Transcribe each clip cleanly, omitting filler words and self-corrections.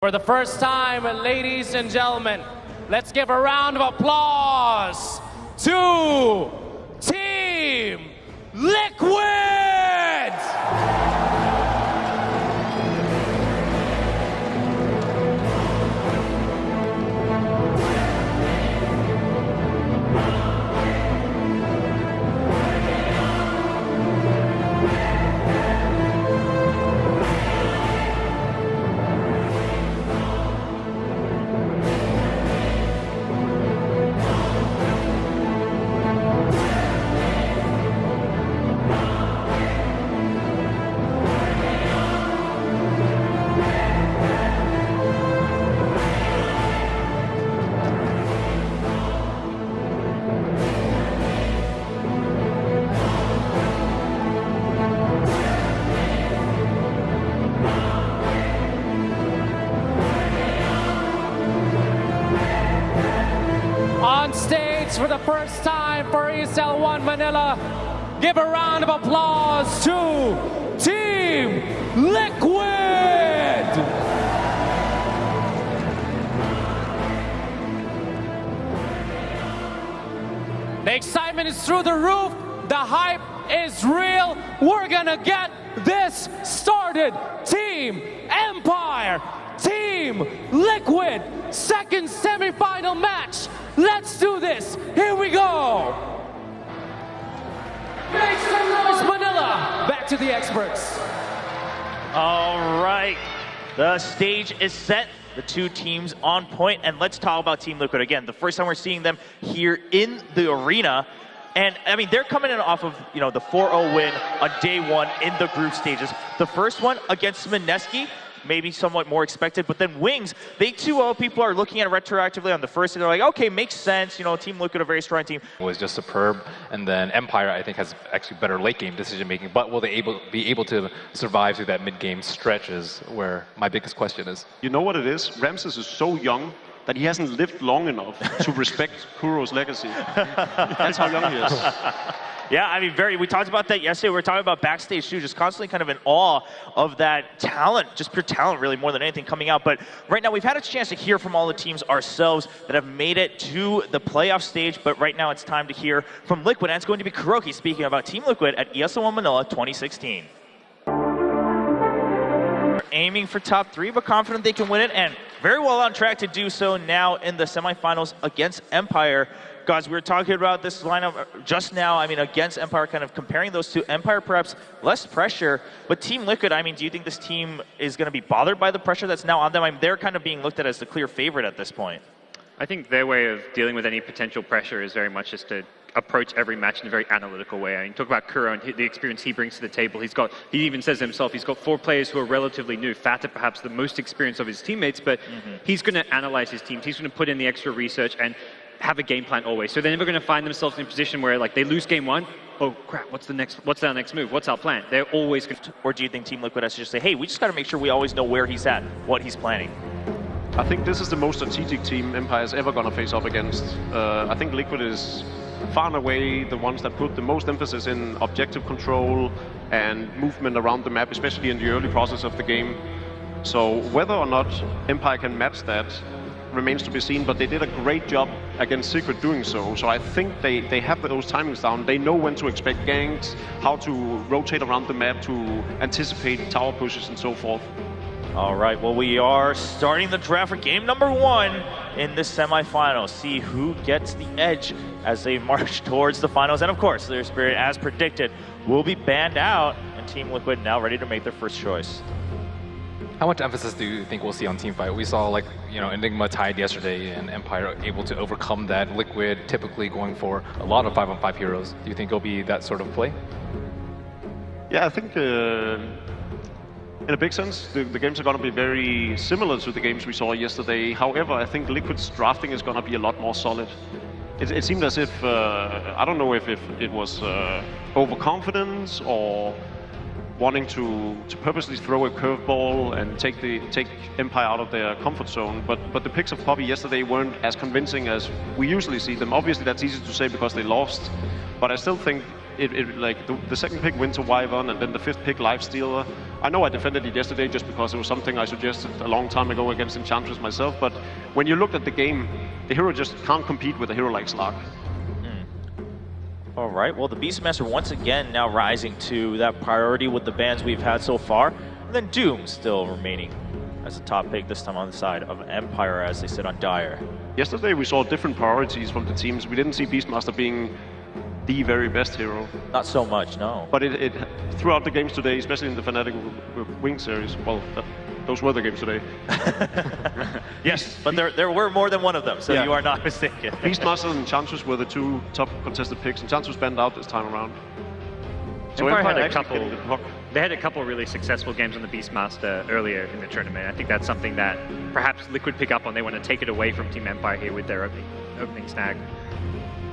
For the first time, ladies and gentlemen, let's give a round of applause to Team Liquid! On stage for the first time for ESL 1 Manila, give a round of applause to Team Liquid! The excitement is through the roof, the hype is real, we're gonna get this started. Team Empire, Team Liquid, second semifinal match. Let's do this. Here we go. Make some noise, Manila. Back to the experts. All right. The stage is set. The two teams on point. And let's talk about Team Liquid again. The first time we're seeing them here in the arena. And, I mean, they're coming in off of, you know, the 4-0 win on day one in the group stages. The first one against Mineski, maybe somewhat more expected, but then Wings, they 2-0, people are looking at it retroactively on the first, and they're like, okay, makes sense, you know, Team Liquid, a very strong team. Was just superb, and then Empire, I think, has actually better late game decision making, but will they be able to survive through that mid game stretch is where my biggest question is. You know what it is? Ramses is so young that he hasn't lived long enough to respect Kuro's legacy. That's how young he is. Yeah, I mean, we talked about that yesterday. We were talking about backstage too, just constantly kind of in awe of that talent, just pure talent really more than anything coming out. But right now we've had a chance to hear from all the teams ourselves that have made it to the playoff stage, but right now it's time to hear from Liquid, and it's going to be Kuroky speaking about Team Liquid at ESL 1 Manila 2016. Aiming for top 3, but confident they can win it, and very well on track to do so now in the semifinals against Empire. Guys, we were talking about this lineup just now. I mean, against Empire, kind of comparing those two. Empire perhaps less pressure, but Team Liquid, I mean, do you think this team is going to be bothered by the pressure that's now on them? I mean, they're kind of being looked at as the clear favorite at this point. I think their way of dealing with any potential pressure is very much just to approach every match in a very analytical way. I mean, talk about Kuro and the experience he brings to the table. He even says himself, he's got 4 players who are relatively new. Fata, perhaps the most experienced of his teammates, but he's going to analyze his teams. He's going to put in the extra research and have a game plan always. So they're never going to find themselves in a position where, like, they lose game 1. Oh crap! What's our next move? What's our plan? They're always going to. Or do you think Team Liquid has to just say, hey, we just got to make sure we always know where he's at, what he's planning? I think this is the most strategic team Empire is ever going to face up against. I think Liquid is far and away the ones that put the most emphasis in objective control and movement around the map, especially in the early process of the game. So whether or not Empire can match that remains to be seen, but they did a great job against Secret doing so. So I think they have those timings down. They know when to expect ganks, how to rotate around the map to anticipate tower pushes and so forth. All right, well, we are starting the draft for game number 1 in this semifinal. See who gets the edge as they march towards the finals. And of course, their spirit, as predicted, will be banned out, and Team Liquid now ready to make their first choice. How much emphasis do you think we'll see on teamfight? We saw, like, you know, Enigma tied yesterday and Empire able to overcome that. Liquid typically going for a lot of 5-on-5 heroes. Do you think it'll be that sort of play? Yeah, I think in a big sense, the games are going to be very similar to the games we saw yesterday. However, I think Liquid's drafting is going to be a lot more solid. It seemed as if, I don't know if it was overconfidence or wanting to purposely throw a curveball and take Empire out of their comfort zone. But the picks of Poppy yesterday weren't as convincing as we usually see them. Obviously, that's easy to say because they lost. But I still think like the second pick Winter Wyvern and then the fifth pick Lifestealer. I know I defended it yesterday just because it was something I suggested a long time ago against Enchantress myself, but when you looked at the game, the hero just can't compete with a hero like Slark. All right, well, the Beastmaster once again now rising to that priority with the bans we've had so far. And then Doom still remaining as a top pick, this time on the side of Empire as they sit on Dire. Yesterday we saw different priorities from the teams. We didn't see Beastmaster being the very best hero. Not so much, no. But it throughout the games today, especially in the Fnatic Wing series, well, those were the games today. Yes, but there were more than one of them, so you are not mistaken. Beastmaster and Enchantress were the two top contested picks. Enchantress banned out this time around. So Empire had a actually couple. getting the puck. They had a couple really successful games on the Beastmaster earlier in the tournament. I think that's something that perhaps Liquid pick up on. They want to take it away from Team Empire here with their opening snag.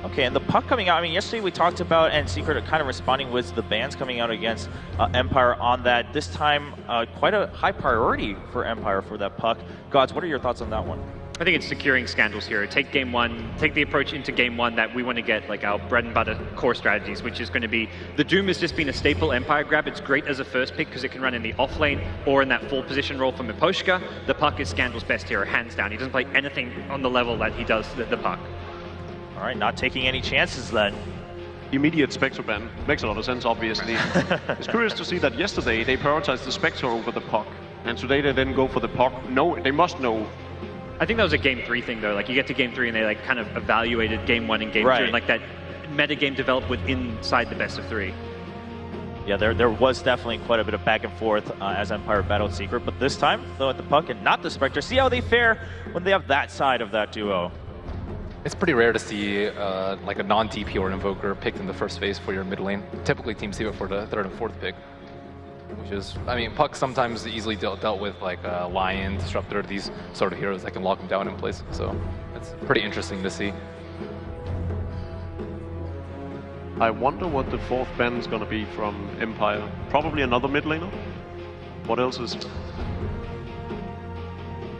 Okay, and the puck coming out, I mean, yesterday we talked about, and Secret kind of responding with the bans coming out against Empire on that. This time, quite a high priority for Empire for that puck. Gods, what are your thoughts on that one? I think it's securing Scandals here. Take game one, take the approach into game one that we want to get like our bread and butter core strategies, which is going to be the Doom has just been a staple Empire grab. It's great as a first pick because it can run in the off lane or in that full position role from Miposhka. The puck is Scandal's best hero, hands down. He doesn't play anything on the level that he does the puck. All right, not taking any chances then. Immediate Spectre ban makes a lot of sense, obviously. It's curious to see that yesterday they prioritized the Spectre over the puck, and today they then go for the puck. No, they must know. I think that was a game 3 thing though. Like you get to game 3 and they like kind of evaluated game 1 and game 2, and like that meta game developed inside the best of 3. Yeah, there was definitely quite a bit of back and forth as Empire battled Secret, but this time, though, at the puck and not the Spectre. See how they fare when they have that side of that duo. It's pretty rare to see like a non-TP or Invoker picked in the first phase for your mid lane. Typically, teams save it for the third and fourth pick, which is, I mean, Puck sometimes easily dealt with like Lion, Disruptor, these sort of heroes that can lock them down in place. So it's pretty interesting to see. I wonder what the fourth ban is going to be from Empire. Probably another mid laner. What else is it?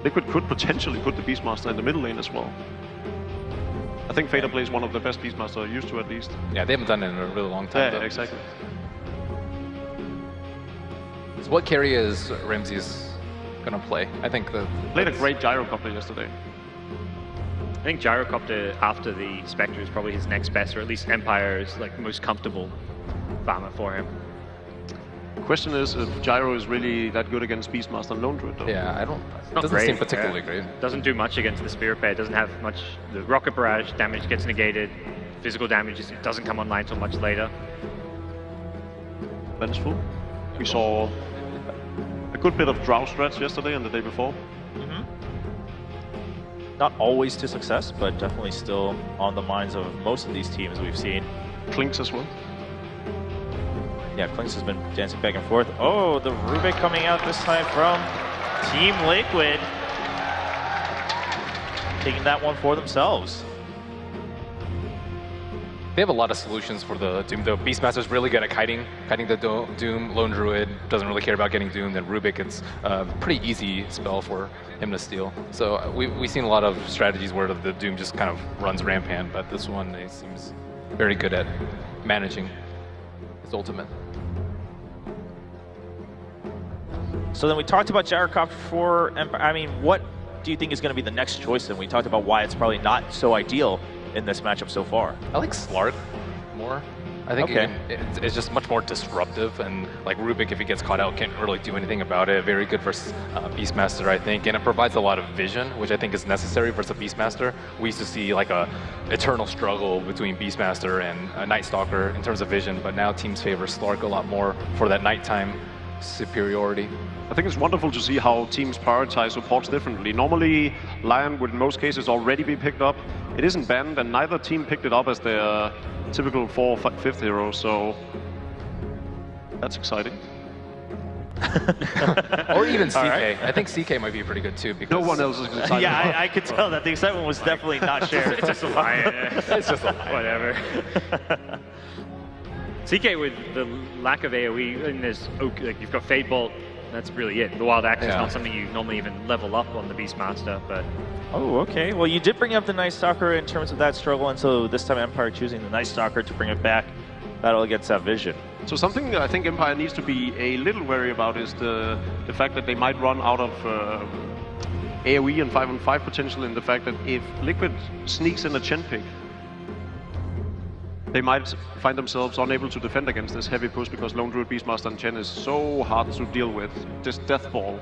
Liquid could potentially put the Beastmaster in the middle lane as well. I think Fader plays one of the best Beastmaster used to, at least. Yeah, they haven't done it in a really long time. Yeah, exactly. So what carry is Ramsey's gonna play? I think Played a great Gyrocopter yesterday. I think Gyrocopter after the Spectre is probably his next best, or at least Empire's like most comfortable farmer for him. Question is if Gyro is really that good against Beastmaster and lone-druid, though. Yeah, it doesn't great, seem particularly great. Doesn't do much against the Spirit Bear. Doesn't have much. The Rocket Barrage damage gets negated. Physical damage it doesn't come online until much later. Vengeful. We saw a good bit of Drow strats yesterday and the day before. Not always to success, but definitely still on the minds of most of these teams we've seen. Clinks as well. Yeah, Clinks has been dancing back and forth. Oh, the Rubik coming out this time from Team Liquid. Taking that one for themselves. They have a lot of solutions for the Doom, though. Beastmaster's really good at kiting the Doom. Lone Druid doesn't really care about getting doomed, and Rubik, it's a pretty easy spell for him to steal. So we've seen a lot of strategies where the Doom just kind of runs rampant, but this one he seems very good at managing his ultimate. So then we talked about Gyrocopter for Empire. I mean, what do you think is going to be the next choice? And we talked about why it's probably not so ideal in this matchup so far. I like Slark more. I think it's just much more disruptive, and like Rubik, if he gets caught out, can't really do anything about it. Very good versus Beastmaster, I think, and it provides a lot of vision, which I think is necessary versus Beastmaster. We used to see like a eternal struggle between Beastmaster and a Night Stalker in terms of vision, but now teams favor Slark a lot more for that nighttime superiority. I think it's wonderful to see how teams prioritize supports differently. Normally, Lion would in most cases already be picked up. It isn't banned, and neither team picked it up as their typical 4th or 5th hero, so that's exciting. Or even CK. Right. I think CK might be pretty good too, because no one else is excited. Yeah, I could tell that the excitement was definitely not shared. It's just a lie. It's just a lie. Whatever. CK with the lack of AoE, and there's like you've got Fade Bolt. That's really it. The Wild Axe is not something you normally even level up on the Beastmaster, but... Oh, okay. Well, you did bring up the Night Stalker in terms of that struggle, and so this time Empire choosing the Night Stalker to bring it back battle against that vision. So something I think Empire needs to be a little wary about is the fact that they might run out of AoE and 5-on-5 potential, in the fact that if Liquid sneaks in a Chen pick, they might find themselves unable to defend against this heavy push because lone-druid, beastmaster and Chen is so hard to deal with. Just death ball.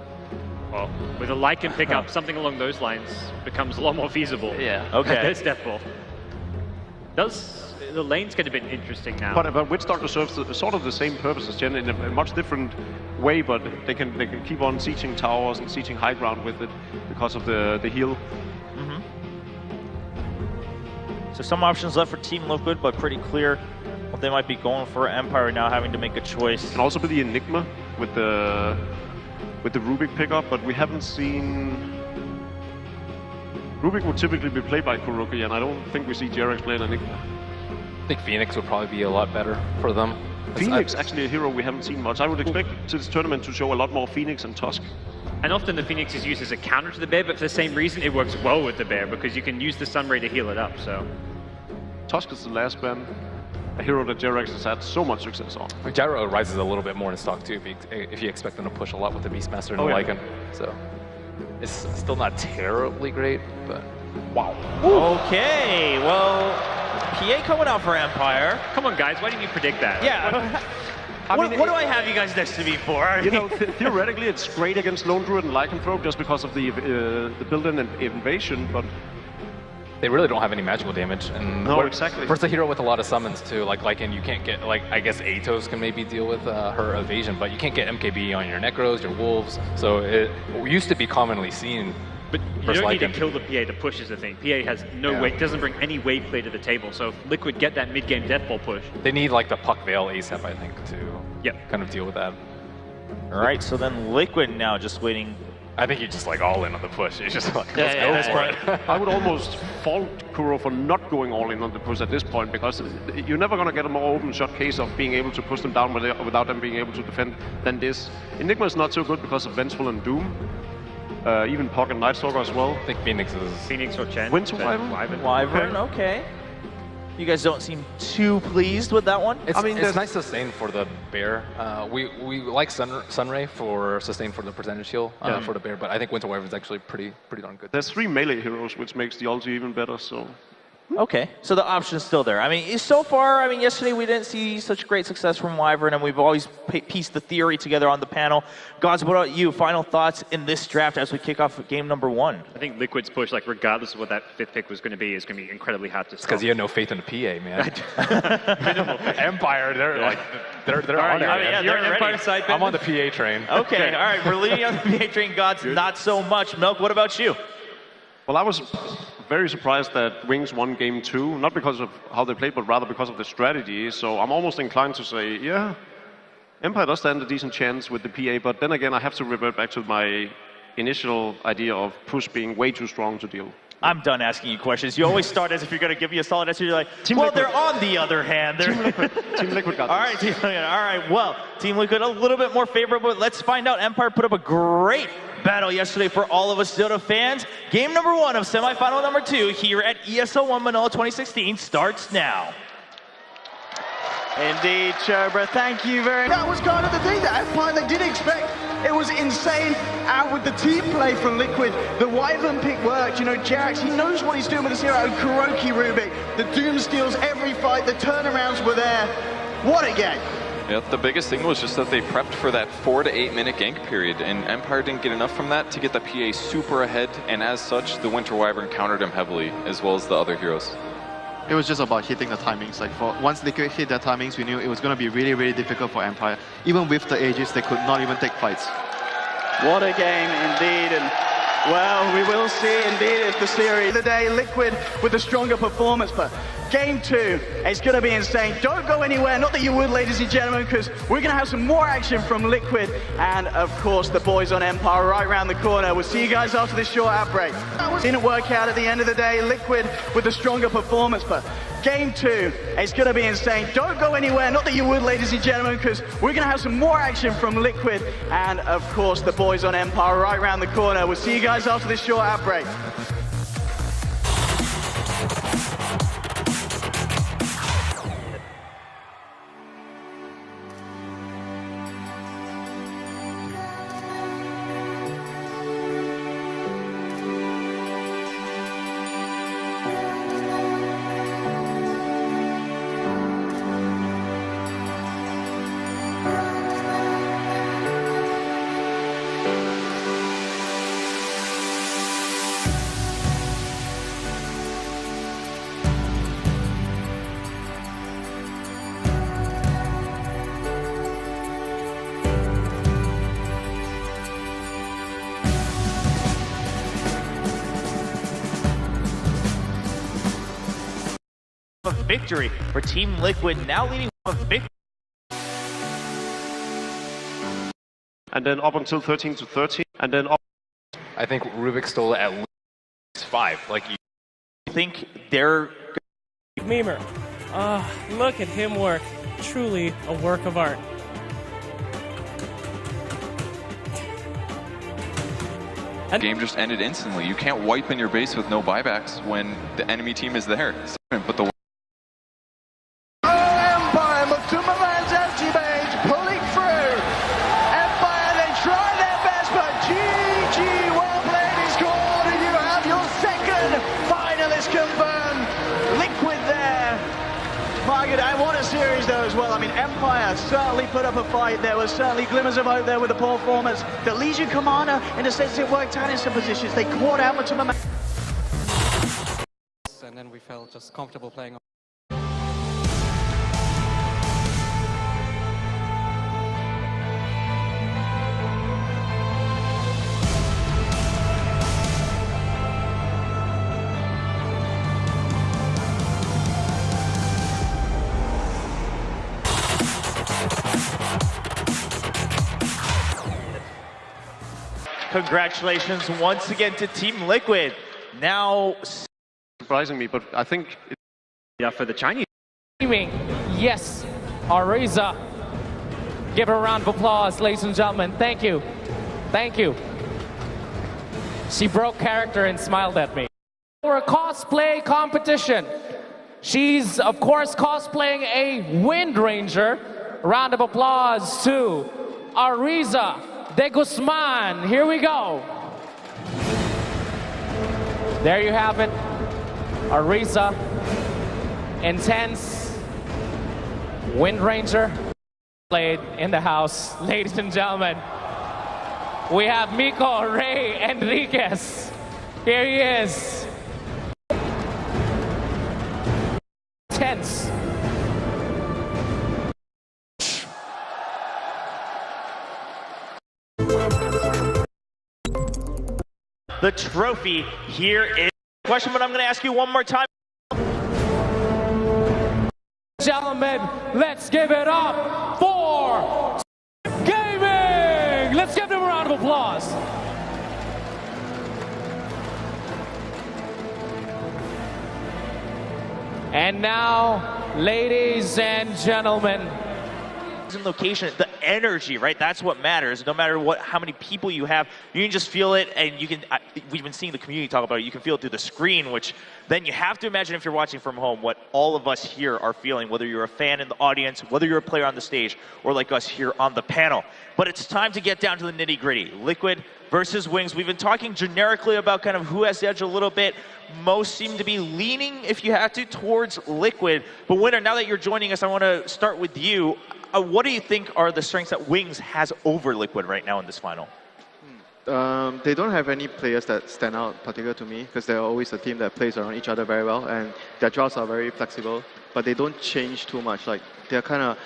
Well, with a Lycan pickup, something along those lines becomes a lot more feasible. Yeah. Okay. There's death ball. The lane's going to be interesting now. But Witchstalker serves sort of the same purpose as Chen in a much different way, but they can keep on sieging towers and sieging high ground with it because of the heal. So some options left for Team Liquid, but pretty clear what they might be going for. Empire now having to make a choice. Can also be the Enigma with the Rubik pickup, but we haven't seen... Rubik would typically be played by Kuroky, and I don't think we see Jarex play an Enigma. I think Phoenix would probably be a lot better for them. Phoenix, actually a hero we haven't seen much. I would expect this tournament to show a lot more Phoenix and Tusk. And often the Phoenix is used as a counter to the bear, but for the same reason it works well with the bear, because you can use the Sunray to heal it up, so... Tusk is the last ban, a hero that Jarex has had so much success on. Gyro rises a little bit more in stock too, if you expect them to push a lot with the Beastmaster and the Lycan. So it's still not terribly great, but wow. Okay, well, PA coming out for Empire. Come on, guys, why didn't you predict that? Yeah. What do I have you guys next to me for? You know, theoretically it's great against Lone-Druid and Lycanthrope just because of the built-in invasion, but... They really don't have any magical damage, and exactly. First, a hero with a lot of summons too. Like Lycan, you can't get I guess Atos can maybe deal with her evasion, but you can't get MKB on your Necros, your Wolves. So it used to be commonly seen. But you don't need to kill the PA to push is the thing. PA has no weight, doesn't bring any wave play to the table. So if Liquid get that mid-game death ball push. They need like the Puck Veil ASAP, I think, to kind of deal with that. All right, so then Liquid now just waiting. I think he's just like all in on the push. He's just like, let's go for it. I would almost fault Kuro for not going all in on the push at this point, because you're never going to get a more open shot case of being able to push them down without them being able to defend than this. Enigma is not so good because of Vengeful and Doom. Even Puck and Nightstalker as well. I think Phoenix is... Phoenix or Chen. Winter Wyvern? Wyvern, okay. You guys don't seem too pleased with that one. It's nice sustain for the bear. We like Sunray for sustain for the percentage heal for the bear, but I think Winter Wyvern is actually pretty darn good. There's 3 melee heroes, which makes the ulti even better. So. Okay, so the option's still there. I mean, so far, yesterday we didn't see such great success from Wyvern, and we've always pieced the theory together on the panel. Gods, what about you? Final thoughts in this draft as we kick off game number 1? I think Liquid's push, regardless of what that 5th pick was going to be, is going to be incredibly hard to stop. Because you have no faith in the PA, man. Empire, they're on it. You're an Empire side. I'm on the PA train. Okay, all right, we're leading on the PA train. Gods, not so much. Milk, what about you? Well, I was very surprised that Wings won game 2, not because of how they played, but rather because of the strategy. So I'm almost inclined to say, yeah, Empire does stand a decent chance with the PA, but then again, I have to revert back to my initial idea of push being way too strong to deal. I'm done asking you questions. You always start as if you're going to give me a solid answer. You're like, they're on the other hand. Team Liquid got this. All right, well, Team Liquid a little bit more favorable. Let's find out. Empire put up a great battle yesterday for all of us Dota fans. Game number 1 of semifinal number 2 here at ESL 1 Manila 2016 starts now. Indeed, Chobra, thank you very much. That was kind of the thing that Empire they did expect. It was insane, and with the team play from Liquid, the Wyvern pick worked. Jarex, he knows what he's doing with this hero. Kuroky Rubik, the Doom steals every fight, the turnarounds were there. What a game. Yeah, the biggest thing was just that they prepped for that 4 to 8 minute gank period, and Empire didn't get enough from that to get the PA super ahead, and as such, the Winter Wyvern countered him heavily, as well as the other heroes. It was just about hitting the timings. Once Liquid hit their timings, we knew it was going to be really, really difficult for Empire. Even with the Aegis, they could not even take fights. What a game indeed, and well, we will see indeed if the series of the day, Liquid with a stronger performance, but game 2, it's going to be insane. Don't go anywhere, not that you would, ladies and gentlemen, because we're going to have some more action from Liquid, and of course the boys on Empire right around the corner. We'll see you guys after this short outbreak. That didn't work out at the end of the day. Liquid with a stronger performance, but game 2, it's going to be insane. Don't go anywhere, not that you would, ladies and gentlemen, because we're going to have some more action from Liquid, and of course the boys on Empire right around the corner. We'll see you guys after this short outbreak. a victory for Team Liquid, now leading a victory. And then up until 13-13, and then up. I think Rubik stole at least 5. Like, you think they're... Memer. Look at him work. Truly a work of art. The game just ended instantly. You can't wipe in your base with no buybacks when the enemy team is there. But the Empire, but Timberland's anti-mage pulling through. Empire, they try their best, but GG, well played is called, and you have your second finalist confirmed. Liquid there. Margaret, I want a series though as well. I mean, Empire certainly put up a fight. There was certainly glimmers of hope there with the performance. The Legion Commander, in a sense, it worked out in some positions. They caught out with Timberland. And then we felt just comfortable playing. Congratulations once again to Team Liquid. Now... Surprising me, but I think... Yeah, for the Chinese. Yes, Ariza. Give her a round of applause, ladies and gentlemen. Thank you. Thank you. She broke character and smiled at me. For a cosplay competition. She's, of course, cosplaying a Wind Ranger. Round of applause to Ariza de Guzman. Here we go. There you have it. Ariza, intense Wind Ranger. Played in the house, ladies and gentlemen. We have Miko Ray Enriquez. Here he is. Tense. The trophy here is the question, but I'm going to ask you one more time. Gentlemen, let's give it up for Gaming! Let's give them a round of applause. And now, ladies and gentlemen, location, the energy, right? That's what matters. No matter how many people you have, you can just feel it, and you can. We've been seeing the community talk about it. You can feel it through the screen, which then you have to imagine if you're watching from home what all of us here are feeling, whether you're a fan in the audience, whether you're a player on the stage, or like us here on the panel. But it's time to get down to the nitty-gritty. Liquid versus Wings. We've been talking generically about kind of who has the edge a little bit. Most seem to be leaning, if you have to, towards Liquid. But Winner, now that you're joining us, I want to start with you. What do you think are the strengths that Wings has over Liquid right now in this final? They don't have any players that stand out particular to me because they're always a team that plays around each other very well, and their draws are very flexible, but they don't change too much. Like they're not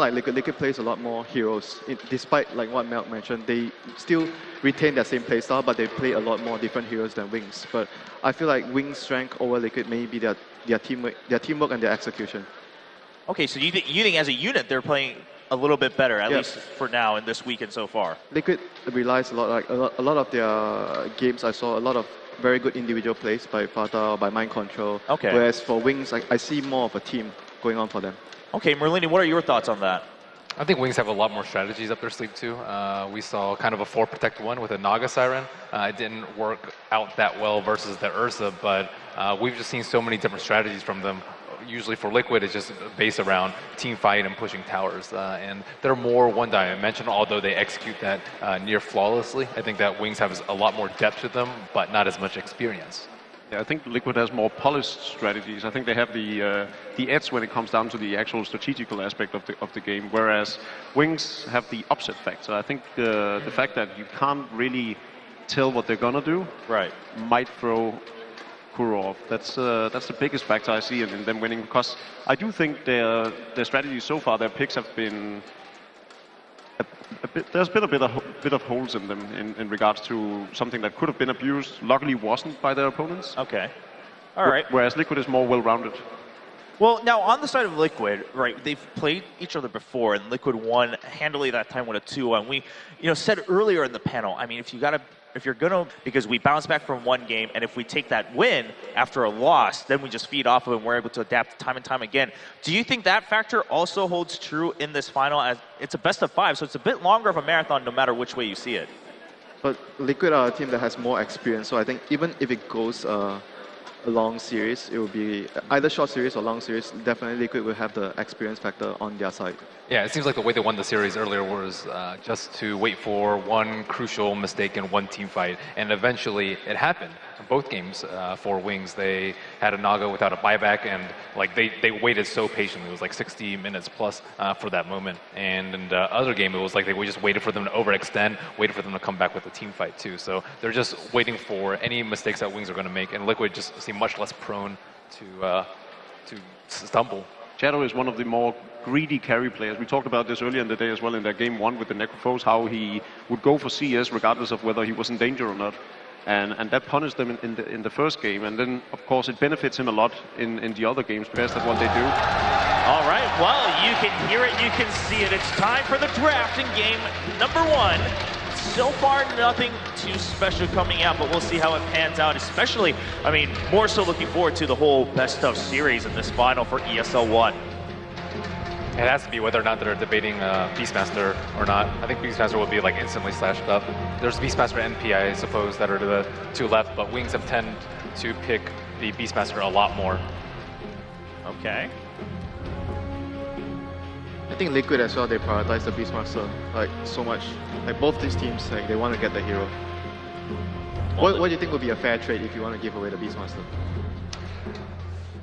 like Liquid. Liquid plays a lot more heroes. Despite like what Melk mentioned, they still retain their same playstyle, but they play a lot more different heroes than Wings. But I feel like Wings' strength over Liquid may be their teamwork and their execution. Okay, so you think as a unit they're playing a little bit better, at least for now in this weekend so far. Liquid relies a lot, like a lot of their games. I saw a lot of very good individual plays by Fata, by Mind Control. Okay. Whereas for Wings, I see more of a team going on for them. Okay, Merlini, what are your thoughts on that? I think Wings have a lot more strategies up their sleeve too. We saw kind of a 4-protect one with a naga-siren. It didn't work out that well versus the Ursa, but we've just seen so many different strategies from them. Usually for Liquid, it's just based around team fight and pushing towers. And they're more one-dimensional, although they execute that near flawlessly. I think that Wings have a lot more depth to them, but not as much experience. Yeah, I think Liquid has more polished strategies. I think they have the edge when it comes down to the actual strategical aspect of the game, whereas Wings have the upset factor. I think the fact that you can't really tell what they're gonna do might throw Kuro off. That's the biggest factor I see in them winning, because I do think their strategy so far, their picks have been there's been a bit of holes in them in regards to something that could have been abused. Luckily, wasn't by their opponents. Okay. All right. Whereas Liquid is more well-rounded. Well, now on the side of Liquid, right, they've played each other before, and Liquid won handily that time with a 2-1. We, said earlier in the panel, I mean, if you're gonna, because we bounce back from one game, and if we take that win after a loss, then we just feed off of it and we're able to adapt time and time again. Do you think that factor also holds true in this final, as it's a best of 5, so it's a bit longer of a marathon no matter which way you see it? But Liquid are a team that has more experience, so I think even if it goes a long series, it will be either short series or long series. Definitely Liquid will have the experience factor on their side. Yeah, it seems like the way they won the series earlier was just to wait for one crucial mistake in one team fight, and eventually it happened. Both games for Wings, they had a Naga without a buyback, and like they waited so patiently. It was like 60 minutes plus for that moment. And in the other game, it was like they just waited for them to overextend, waited for them to come back with a team fight too. So they're just waiting for any mistakes that Wings are going to make, and Liquid just seem much less prone to stumble. Shadow is one of the more greedy carry players. We talked about this earlier in the day as well in their game 1 with the Necrophos, how he would go for CS regardless of whether he was in danger or not. And that punished them in the first game. And then, of course, it benefits him a lot in the other games, best at what they do. All right, well, you can hear it, you can see it. It's time for the draft in game number 1. So far, nothing too special coming out, but we'll see how it pans out, especially, I mean, more so looking forward to the whole best of series in this final for ESL 1. It has to be whether or not they're debating Beastmaster or not. I think Beastmaster will be like instantly slashed up. There's Beastmaster and NP, I suppose, that are to the 2 left, but Wings have tended to pick the Beastmaster a lot more. Okay. I think Liquid as well, they prioritize the Beastmaster like so much. Like both these teams, like they want to get the hero. What do you think would be a fair trade if you want to give away the Beastmaster?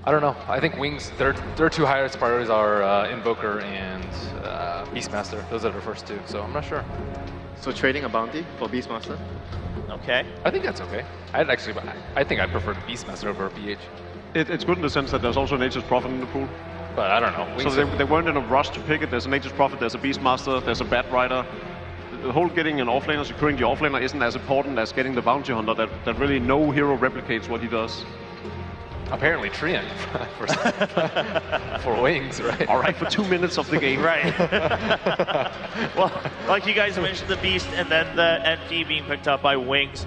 I don't know. I think Wings, their 2 highest priorities are Invoker and Beastmaster. Those are their first 2, so I'm not sure. So trading a bounty for Beastmaster? Okay. I think that's okay. I think I'd prefer the Beastmaster over BH. It's good in the sense that there's also Nature's Prophet in the pool. But I don't know. So they weren't in a rush to pick it. There's a Nature's Prophet, there's a Beastmaster, there's a Bat Rider. The whole getting an offlaner, securing the offlaner isn't as important as getting the bounty hunter that really no hero replicates what he does. Apparently Treant for Wings, right? All right, for 2 minutes of the game. Right. Well, like you guys mentioned, the Beast and then the NP being picked up by Wings.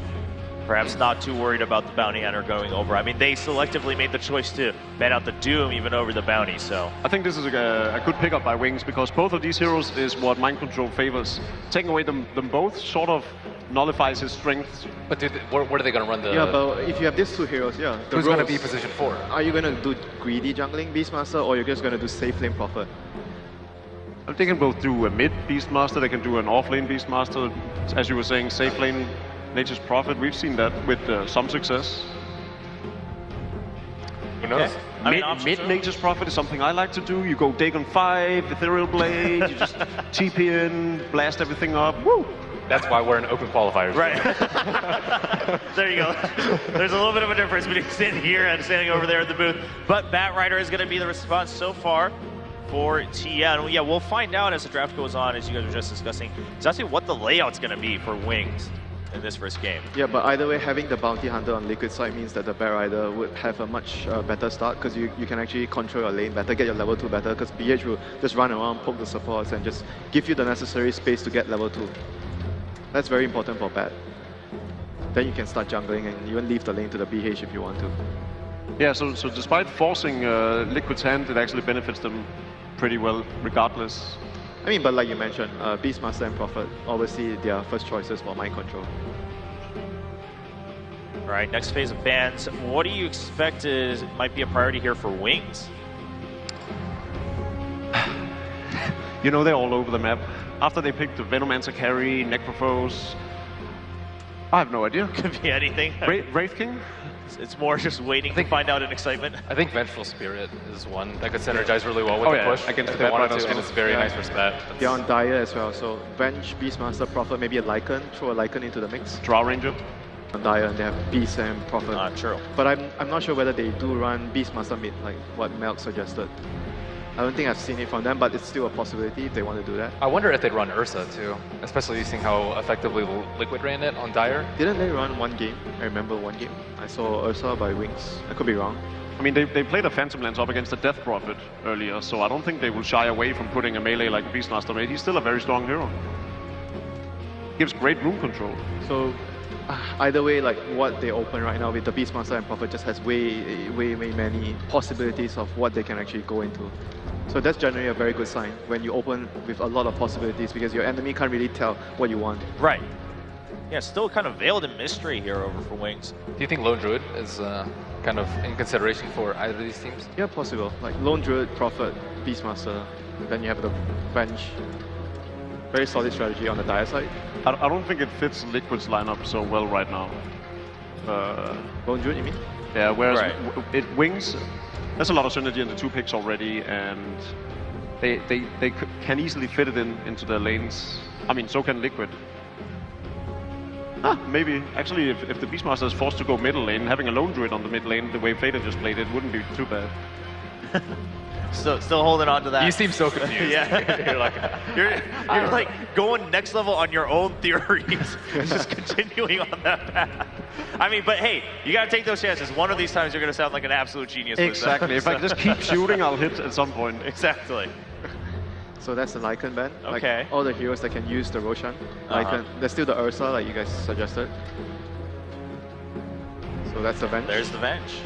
Perhaps not too worried about the bounty hunter going over. I mean, they selectively made the choice to ban out the Doom even over the bounty, so. I think this is a good pickup by Wings because both of these heroes is what Mind Control favors. Taking away them both sort of nullifies his strength. But where are they going to run the... Yeah, but if you have these 2 heroes, yeah. Who's going to be position 4? Are you going to do greedy jungling Beastmaster or you're just going to do safe lane Prophet? They can both do a mid Beastmaster, they can do an off lane Beastmaster. As you were saying, safe lane Nature's Prophet. We've seen that with some success. Who knows? Mid Nature's Prophet is something I like to do. You go Dagon 5, Ethereal Blade, you just TP in, blast everything up. Woo! That's why we're in open qualifiers. Right. There you go. There's a little bit of a difference between sitting here and standing over there at the booth. But Bat Rider is going to be the response so far for TN. And yeah, we'll find out as the draft goes on, as you guys were just discussing, exactly what the layout's going to be for Wings in this first game. Yeah, but either way, having the bounty hunter on Liquid side means that the Bat Rider would have a much better start because you can actually control your lane better, get your level 2 better, because BH will just run around, poke the supports, and just give you the necessary space to get level 2. That's very important for Bat. Then you can start jungling and even leave the lane to the BH if you want to. Yeah, so despite forcing Liquid's hand, it actually benefits them pretty well regardless. I mean, but like you mentioned, Beastmaster and Prophet, obviously their first choices for Mind Control. All right, next phase of bans. What do you expect might be a priority here for Wings? You know, they're all over the map. After they picked the Venomancer carry, Necrophos, I have no idea. Could be anything. Wraith King? It's more just waiting to find out an excitement. I think Vengeful Spirit is one that could synergize really well with the push. Against if they wanted to, and it's very nice for stat. They're on Dire as well, so Venge, Beastmaster, Prophet, maybe a Lycan, throw a Lycan into the mix. drow-ranger? On Dire, and they have Beast and Prophet. True. But I'm not sure whether they do run Beastmaster mid, like what Melk suggested. I don't think I've seen it from them, but it's still a possibility if they want to do that. I wonder if they'd run Ursa too, especially seeing how effectively Liquid ran it on Dire. Didn't they run one game? I remember one game. I saw Ursa by Wings. I could be wrong. I mean, they played a phantomlancer up against a Death Prophet earlier, so I don't think they will shy away from putting a melee like Beastmaster made. He's still a very strong hero. Gives great room control. So either way, like what they open right now with the Beastmaster and Prophet just has way many possibilities of what they can actually go into. So that's generally a very good sign when you open with a lot of possibilities because your enemy can't really tell what you want. Right. Yeah, still kind of veiled in mystery here over for Wings. Do you think Lone Druid is kind of in consideration for either of these teams? Yeah, possible. Like Lone Druid, Prophet, Beastmaster, then you have the bench. Very solid strategy on the Dire side. I don't think it fits Liquid's lineup so well right now. Lone Druid, you mean? Yeah, whereas Wings, there's a lot of synergy in the 2 picks already, and they can easily fit it into their lanes. I mean, so can Liquid. Maybe. Actually, if the Beastmaster is forced to go middle lane, having a Lone Druid on the mid lane, the way Fader just played it, wouldn't be too bad. Still holding on to that. You seem so confused. Yeah. you're like going next level on your own theories, just continuing on that path. I mean, but hey, you gotta take those chances. One of these times you're gonna sound like an absolute genius. Exactly. If I just keep shooting, I'll hit at some point. Exactly. So that's the Lycan ban. Okay. Like all the heroes that can use the Roshan. Lycan. There's still the Ursa, like you guys suggested. So that's the Venge. There's the Venge.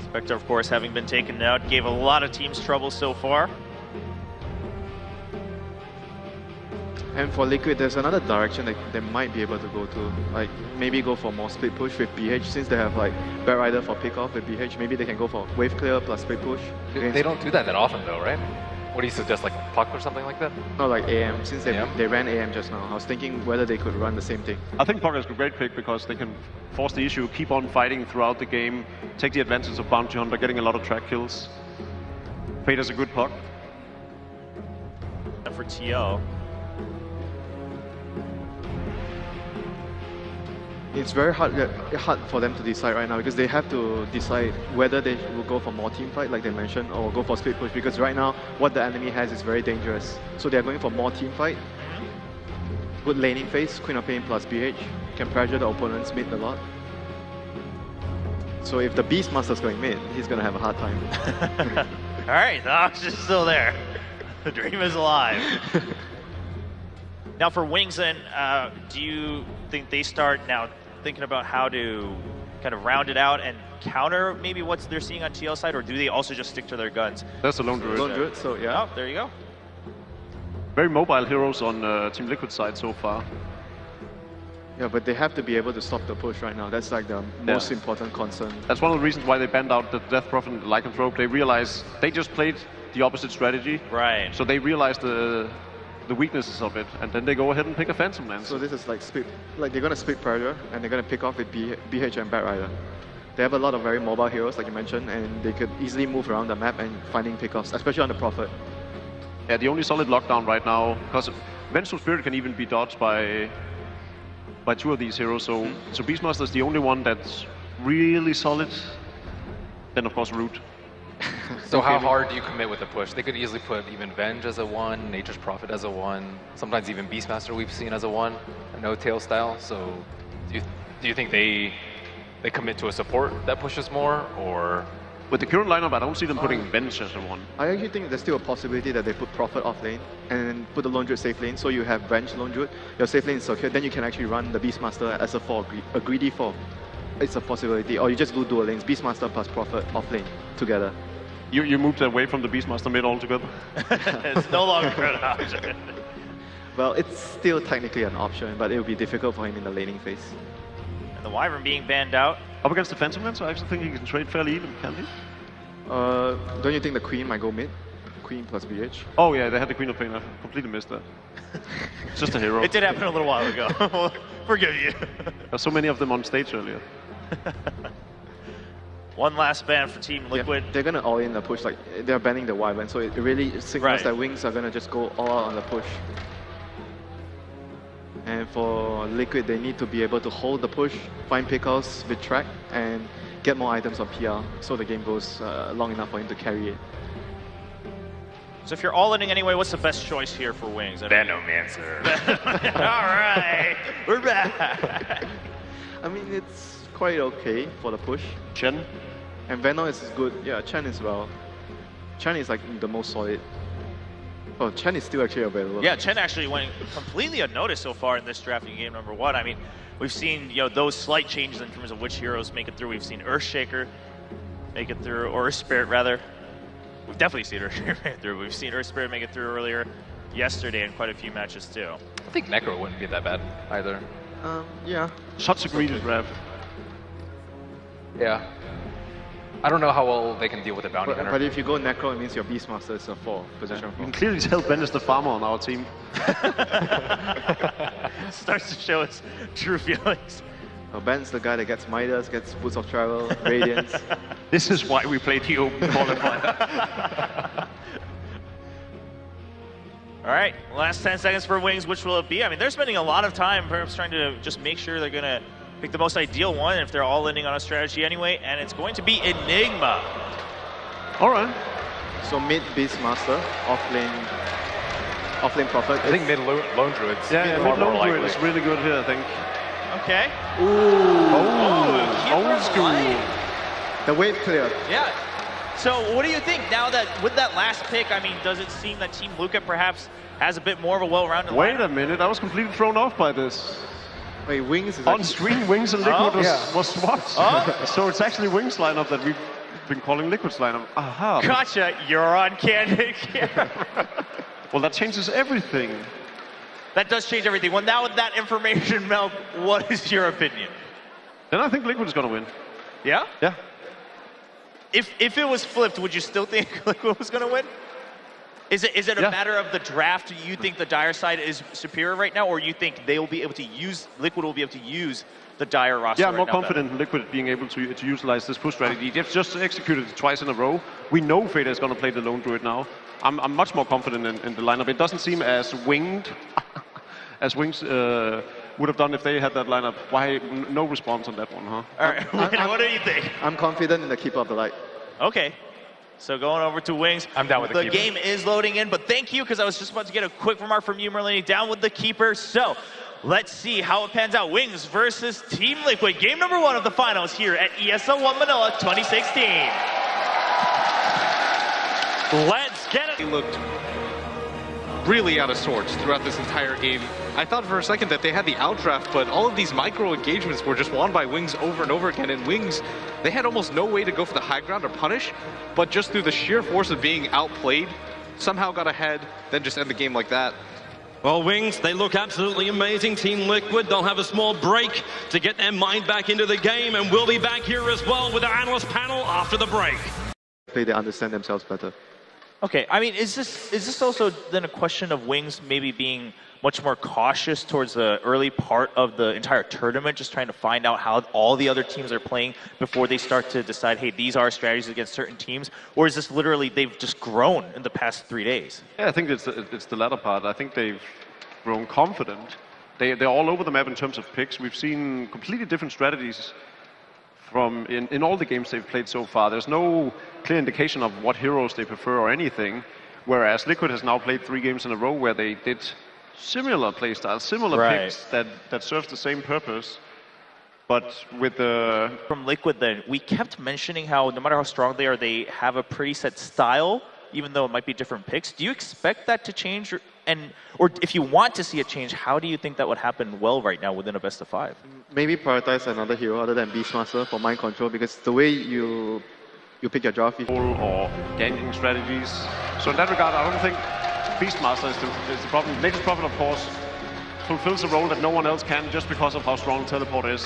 Spectre, of course, having been taken out, gave a lot of teams trouble so far. And for Liquid, there's another direction that they might be able to go to. Like maybe go for more split push with BH, since they have like Bat Rider for pick off with BH. Maybe they can go for wave clear plus split push. They don't do that often though, right? What do you suggest, like Puck or something like that? No, like AM. Since they ran AM just now, I was thinking whether they could run the same thing. I think Puck is a great pick because they can force the issue, keep on fighting throughout the game, take the advantage of Bounty Hunter, getting a lot of track kills. Fader's a good Puck. For TO. It's very hard for them to decide right now because they have to decide whether they will go for more team fight, like they mentioned, or go for split push. Because right now, what the enemy has is very dangerous. So they're going for more team fight. Good laning phase, Queen of Pain plus BH can pressure the opponents mid a lot. So if the Beastmaster's going mid, he's gonna have a hard time. All right, the option's still there. The dream is alive. Now for Wings, then, do you think they start now thinking about how to kind of round it out and counter maybe what they're seeing on TL side, or do they also just stick to their guns? That's a Lone Druid. Lone Druid, so yeah. Oh, there you go. Very mobile heroes on Team Liquid side so far. Yeah, but they have to be able to stop the push right now. That's like the most important concern. That's one of the reasons why they banned out the Death Prophet and the Lycanthrope. They realized they just played the opposite strategy. Right. So they realized the weaknesses of it, and then they go ahead and pick a Phantomlancer. So this is like split, like they're gonna split pressure, and they're gonna pick off with BH and Bat Rider. They have a lot of very mobile heroes, like you mentioned, and they could easily move around the map and finding pickoffs, especially on the Prophet. Yeah, the only solid lockdown right now, because Vengeful Spirit can even be dodged by 2 of these heroes, so Beastmaster is the only one that's really solid. Then of course Root. So how hard do you commit with the push? They could easily put even Venge as a 1, Nature's Prophet as a 1, sometimes even Beastmaster we've seen as a 1, a no-tail style. So do you think they commit to a support that pushes more, or? With the current lineup, I don't see them putting Venge as a 1. I actually think there's still a possibility that they put Prophet off lane and put the Lone Druid safe lane, so you have Venge, Lone Druid, your safe lane is secure, then you can actually run the Beastmaster as a 4, a greedy 4. It's a possibility, or you just go dual lanes, Beastmaster plus Prophet off lane together. You moved away from the Beastmaster mid altogether? It's no longer an option. Well, it's still technically an option, but it will be difficult for him in the laning phase. And the Wyvern being banned out. Up against the Phantomlancer, I actually think he can trade fairly even, can't he? Don't you think the Queen might go mid? Queen plus BH? Oh yeah, they had the Queen of Pain. I completely missed that. It's just a hero. It did happen a little while ago. We'll forgive you. There's so many of them on stage earlier. One last ban for Team Liquid. Yeah, they're gonna all in the push, like they're banning the Wyvern, so it really signals that Wings are gonna just go all out on the push. And for Liquid, they need to be able to hold the push, find pickouts with track, and get more items on PR, so the game goes long enough for him to carry it. So if you're all-inning anyway, what's the best choice here for Wings? Venomancer. All right, we're back. I mean, it's quite okay for the push. Chen? And Venom is good. Yeah, Chen as well. Chen is like the most solid. Oh, Chen is still actually available. Yeah, Chen actually went completely unnoticed so far in this draft in game number 1. I mean, we've seen those slight changes in terms of which heroes make it through. We've seen Earthshaker make it through, or Earthspirit rather. We've definitely seen Earthshaker make it through. We've seen Earthspirit make it through earlier yesterday in quite a few matches too. I think Necro wouldn't be that bad either. Yeah. Such a greedy draft. Yeah. I don't know how well they can deal with the bounty hunter. But if you go Necro, it means your Beastmaster is a 4 position. You can clearly tell Ben is the farmer on our team. Starts to show his true feelings. Ben's the guy that gets Midas, gets Boots of Travel, Radiance. This is why we played the open qualifier. All right, last 10 seconds for Wings. Which will it be? I mean, they're spending a lot of time perhaps trying to just make sure they're going to pick the most ideal one if they're all ending on a strategy anyway, and it's going to be Enigma. All right. So mid Beastmaster, offlane Prophet. I think mid lone-druid. Yeah, mid lone-druid is really good here, I think. Okay. Old school. The wave clear. Yeah. So what do you think now that with that last pick, I mean, does it seem that Team Liquid perhaps has a bit more of a well-rounded Wait lineup? a minute, I was completely thrown off by this. Wait, Wings is On screen, Wings and Liquid was swapped. Oh. So it's actually Wings lineup that we've been calling Liquid's lineup. Aha. Gotcha, you're on candid camera. Well, that changes everything. That does change everything. Well, now with that information, Mel, what is your opinion? Then I think Liquid is going to win. Yeah? Yeah. If it was flipped, would you still think Liquid was going to win? Is it a matter of the draft? Do you think the Dire side is superior right now, or you think they will be able to use Liquid will be able to use the Dire roster? Yeah, I'm more right now confident in Liquid being able to utilize this push strategy. They've just executed it twice in a row. We know Fader is going to play the lone druid now. I'm much more confident in the lineup. It doesn't seem as winged as Wings would have done if they had that lineup. Why no response on that one, huh? All right, what do you think? I'm confident in the Keeper of the Light. Okay. So going over to Wings. I'm down with the keeper. The game is loading in, but thank you, because I was just about to get a quick remark from you, Merlini, down with the keeper. So let's see how it pans out. Wings versus Team Liquid. Game number 1 of the finals here at ESL 1 Manila 2016. Let's get it. He looked really out of sorts throughout this entire game. I thought for a second that they had the outdraft, but all of these micro engagements were just won by Wings over and over again. And Wings, they had almost no way to go for the high ground or punish, but just through the sheer force of being outplayed, somehow got ahead, then just end the game like that. Well, Wings, they look absolutely amazing. Team Liquid, they'll have a small break to get their mind back into the game, and we'll be back here as well with our analyst panel after the break. They understand themselves better. Okay, I mean, is this also then a question of Wings maybe being much more cautious towards the early part of the entire tournament, just trying to find out how all the other teams are playing before they start to decide, hey, these are strategies against certain teams? Or is this literally they've just grown in the past 3 days? Yeah, I think it's the latter part. I think they've grown confident. They're all over the map in terms of picks. We've seen completely different strategies from in all the games they've played so far. There's no clear indication of what heroes they prefer or anything, whereas Liquid has now played 3 games in a row where they did similar playstyles, similar picks that serve the same purpose, but with the... From Liquid then, we kept mentioning how no matter how strong they are, they have a pretty set style, even though it might be different picks. Do you expect that to change? Or if you want to see a change, how do you think that would happen well right now within a best of 5? Maybe prioritize another hero other than Beastmaster for mind control, because the way you pick your draft... Or ganking strategies. So in that regard, I don't think Beastmaster is the problem. Nature's Prophet, of course, fulfills a role that no one else can just because of how strong Teleport is.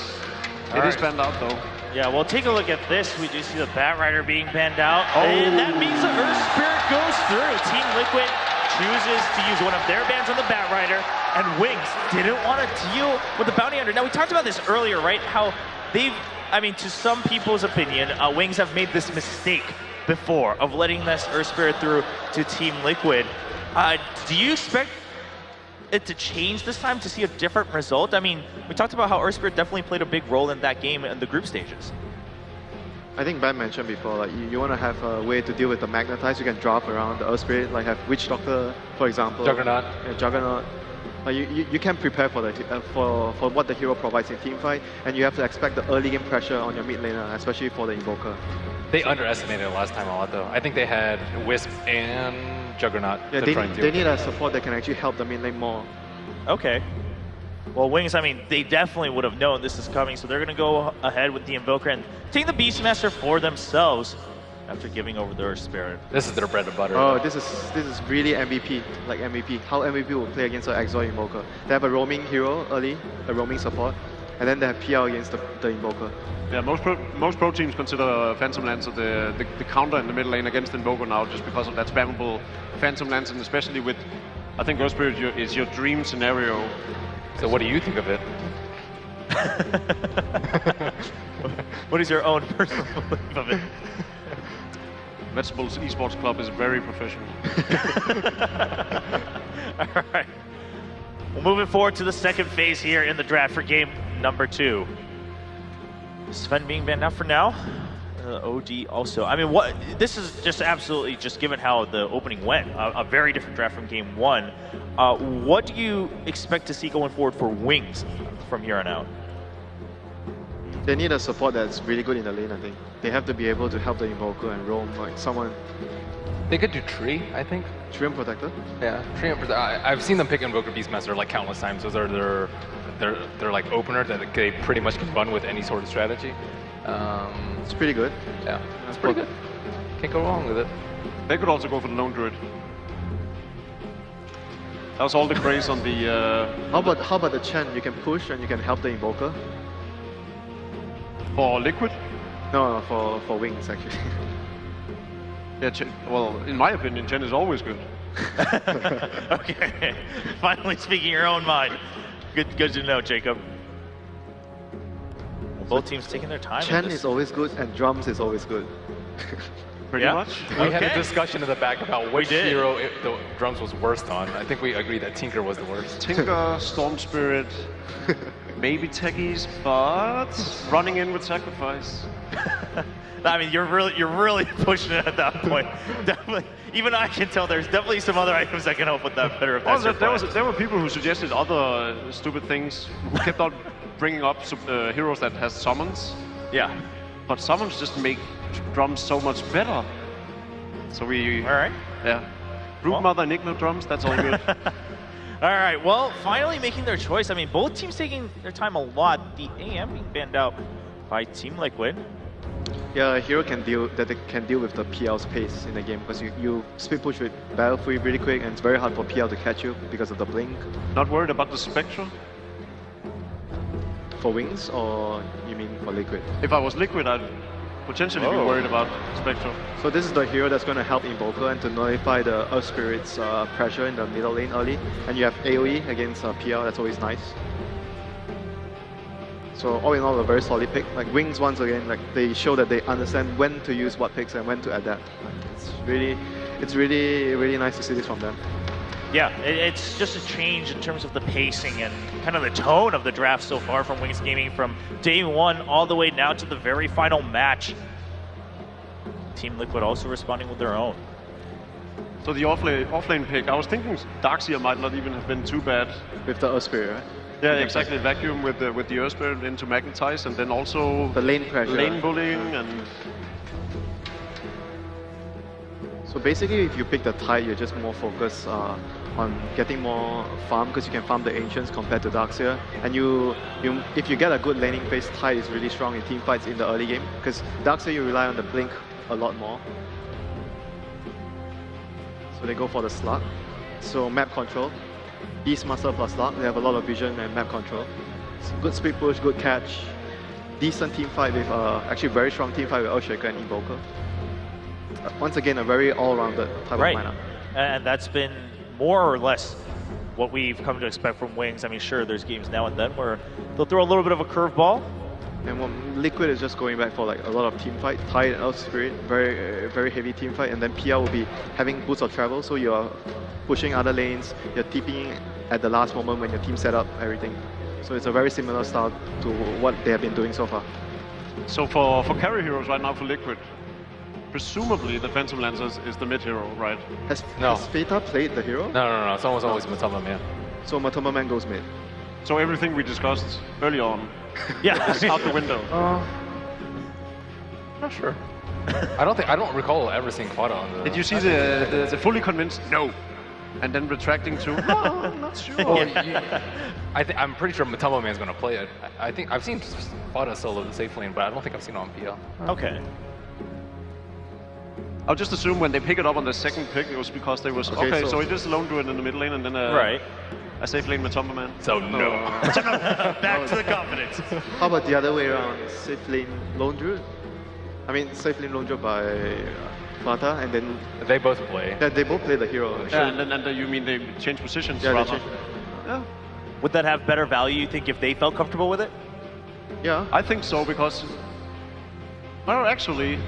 It is banned out, though. Yeah, well, take a look at this. We do see the Bat Rider being banned out. And that means the Earthspirit goes through. Team Liquid chooses to use one of their bans on the Bat Rider, and Wings didn't want to deal with the Bounty Hunter. Now, we talked about this earlier, right? How they've, I mean, to some people's opinion, Wings have made this mistake before of letting this Earthspirit through to Team Liquid. Do you expect it to change this time to see a different result? I mean, we talked about how earthshaker definitely played a big role in that game in the group stages. I think Ben mentioned before, like you want to have a way to deal with the magnetize. You can drop around the earthshaker, like have witch doctor, for example. Juggernaut. Yeah, juggernaut. Like you can prepare for the for what the hero provides in team fight, and you have to expect the early game pressure on your mid laner, especially for the invoker. They underestimated it last time a lot, though. I think they had wisp and juggernaut. Yeah, they need a support that can actually help the mid lane more. Okay. Well, Wings, I mean, they definitely would have known this is coming, so they're going to go ahead with the Invoker and take the Beastmaster for themselves after giving over their spirit. This is their bread and butter. Oh, this is really MVP, like MVP. How MVP will play against an Exort Invoker. They have a roaming hero early, a roaming support, and then they have PL against the Invoker. Yeah, most pro teams consider phantomlancer the counter in the middle lane against Invoker now, just because of that spammable phantomlancer, and especially with, I think earthshaker is your dream scenario. So what do you think of it? What is your own personal belief of it? Vegetables Esports Club is very professional. All right. Well, moving forward to the second phase here in the draft for game number 2. Sven being banned out for now. OD also. I mean, this is just absolutely, just given how the opening went, a very different draft from game 1. What do you expect to see going forward for Wings from here on out? They need a support that's really good in the lane, I think. They have to be able to help the Invoker and roam like someone. They could do tree, I think. Treant Protector? Yeah, treant Protector. I've seen them pick Invoker Beastmaster like countless times. Those are their like opener that they pretty much can run with any sort of strategy. It's pretty good. Yeah, it's pretty good. Can't go wrong with it. They could also go for the lone-druid. That was all the craze on the... How about the Chen? You can push and you can help the Invoker. For Liquid? No, for Wings, actually. Yeah, Chen, well, in my opinion, Chen is always good. Okay, finally speaking your own mind. Good to know, Jacob. Both teams taking their time. Chen is always good and drums is always good. Pretty much. We had a discussion in the back about which hero the drums was worst on. I think we agreed that Tinker was the worst. Tinker, Storm Spirit, maybe Techies, but running in with Sacrifice. I mean, you're really pushing it at that point. Definitely, even I can tell there's definitely some other items that can help with that better. There were people who suggested other stupid things, who kept on bringing up heroes that has summons. Yeah. But summons just make drums so much better. So we... All right. Yeah. Brewmaster Enigma drums, that's all good. All right, well, finally making their choice. I mean, both teams taking their time a lot. The AM being banned out by Team Liquid. Yeah, a hero can deal with the PL's pace in the game, because you speed push with battle free really quick, and it's very hard for PL to catch you because of the blink. Not worried about the Spectre? For Wings, or you mean for Liquid? If I was Liquid, I'd potentially be worried about Spectre. So this is the hero that's going to help Invoker and to nullify the Earth Spirit's pressure in the middle lane early. And you have AoE against PL, that's always nice. So all in all, a very solid pick. Like Wings, once again, like they show that they understand when to use what picks and when to adapt. Like, it's really nice to see this from them. Yeah, it's just a change in terms of the pacing and kind of the tone of the draft so far from Wings Gaming from day 1 all the way now to the very final match. Team Liquid also responding with their own. So the off-lane pick, I was thinking Darkseer might not even have been too bad. With the Earth Spirit, right? Yeah, exactly. Vacuum with the Earth Spirit into Magnetize, and then also the lane pressure, lane bullying, and so basically, if you pick the Tide, you're just more focused on getting more farm, because you can farm the Ancients compared to Darkseer. And if you get a good laning phase, Tide is really strong in team fights in the early game, because Darkseer you rely on the blink a lot more. So they go for the Slug. So map control. Beastmaster plus Slug, they have a lot of vision and map control. It's good speed push, good catch. Decent team fight with, actually very strong team fight with earthshaker and Invoker. Once again, a very all-rounded type of lineup. And that's been more or less what we've come to expect from Wings. I mean, sure, there's games now and then where they'll throw a little bit of a curveball. And Liquid is just going back for like a lot of team fight. Tide and Earth Spirit, very heavy team fight. And then PL will be having boots of travel, so you're pushing other lanes, you're TPing at the last moment when your team set up everything. So it's a very similar style to what they have been doing so far. So for carry heroes right now for Liquid, presumably the Phantomlancer is the mid hero, right? Has Feta played the hero? No. It's almost always Matoma Man. So Matoma Man goes mid. So everything we discussed early on is out the window. Not sure. I don't recall ever seeing Fata on the... Did you see the fully convinced no? And then retracting to, no, I'm not sure. I'm pretty sure Matoma Man's going to play it. I think I've seen Fata solo the safe lane, but I don't think I've seen it on PL. Okay. I'll just assume when they pick it up on the second pick, it was because they was, okay, so it is a lone druid in the mid lane and then a safe lane Matoma Man. So no. Back to the confidence. How about the other way around? Safe lane lone druid? I mean, safe lane lone druid by Fata, and then... They both play. Yeah, they both play the hero. Yeah, and then you mean they change positions? Yeah, rather? they change. Yeah. Would that have better value, you think, if they felt comfortable with it? Yeah. I think so, because... Well, actually,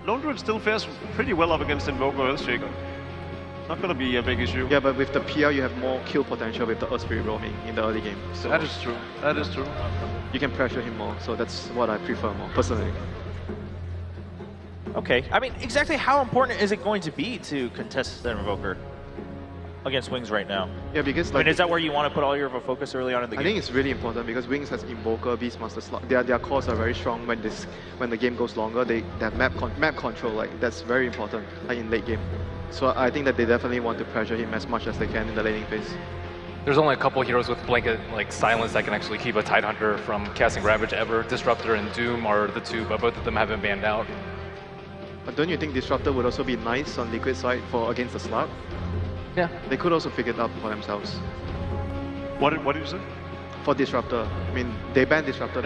lone druid still fares pretty well up against Invoker or Earthshaker. Not going to be a big issue. Yeah, but with the PR, you have more kill potential with the Earth-spirit roaming in the early game. So that is true. That is true. You can pressure him more, so that's what I prefer more, personally. Okay, I mean, exactly how important is it going to be to contest the Invoker against Wings right now? Yeah, because I mean, is that where you want to put all your focus early on in the game? I think it's really important because Wings has Invoker, Beastmaster slot. Their cores are very strong when the game goes longer. They have map control, like that's very important, like in late game. So I think that they definitely want to pressure him as much as they can in the laning phase. There's only a couple heroes with blanket like silence that can actually keep a Tidehunter from casting Ravage ever. Disruptor and Doom are the two, but both of them haven't banned out. But don't you think Disruptor would also be nice on Liquid side for against the slug? Yeah. They could also pick it up for themselves. What did you say? For Disruptor. I mean, they banned Disruptor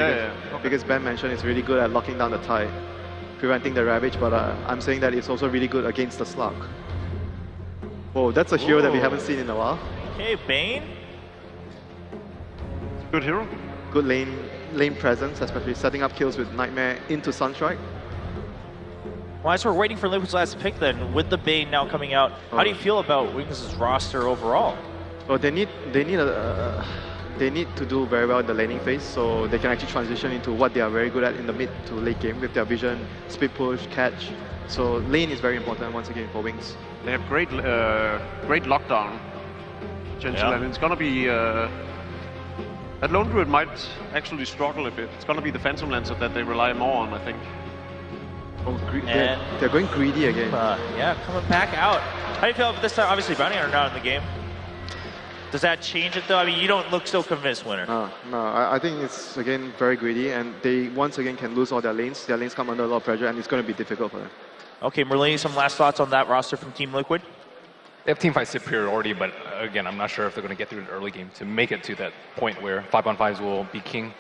because Ben mentioned it's really good at locking down the tide, preventing the Ravage, but I'm saying that it's also really good against the slug. Whoa, that's a hero that we haven't seen in a while. Okay, Bane. Good hero. Good lane presence, especially setting up kills with Nightmare into Sunstrike. Well, as we're waiting for Liquid's last pick then, with the Bane now coming out, how do you feel about Wings' roster overall? Well, they need to do very well in the laning phase, so they can actually transition into what they are very good at in the mid to late game with their vision, speed push, catch. So lane is very important once again for Wings. They have great lockdown potential, and it's gonna be that lone druid might actually struggle a bit. It's gonna be the Phantomlancer that they rely more on, I think. Oh, they're going greedy again. Yeah, coming back out. How do you feel about this time? Obviously, Bounty Hunter not in the game. Does that change it though? I mean, you don't look so convinced, Winner. No, I think it's again very greedy, and they once again can lose all their lanes. Their lanes come under a lot of pressure, and it's going to be difficult for them. Okay, Merlini, some last thoughts on that roster from Team Liquid? They have teamfight superiority, but again, I'm not sure if they're going to get through the early game to make it to that point where 5-on-5s will be king.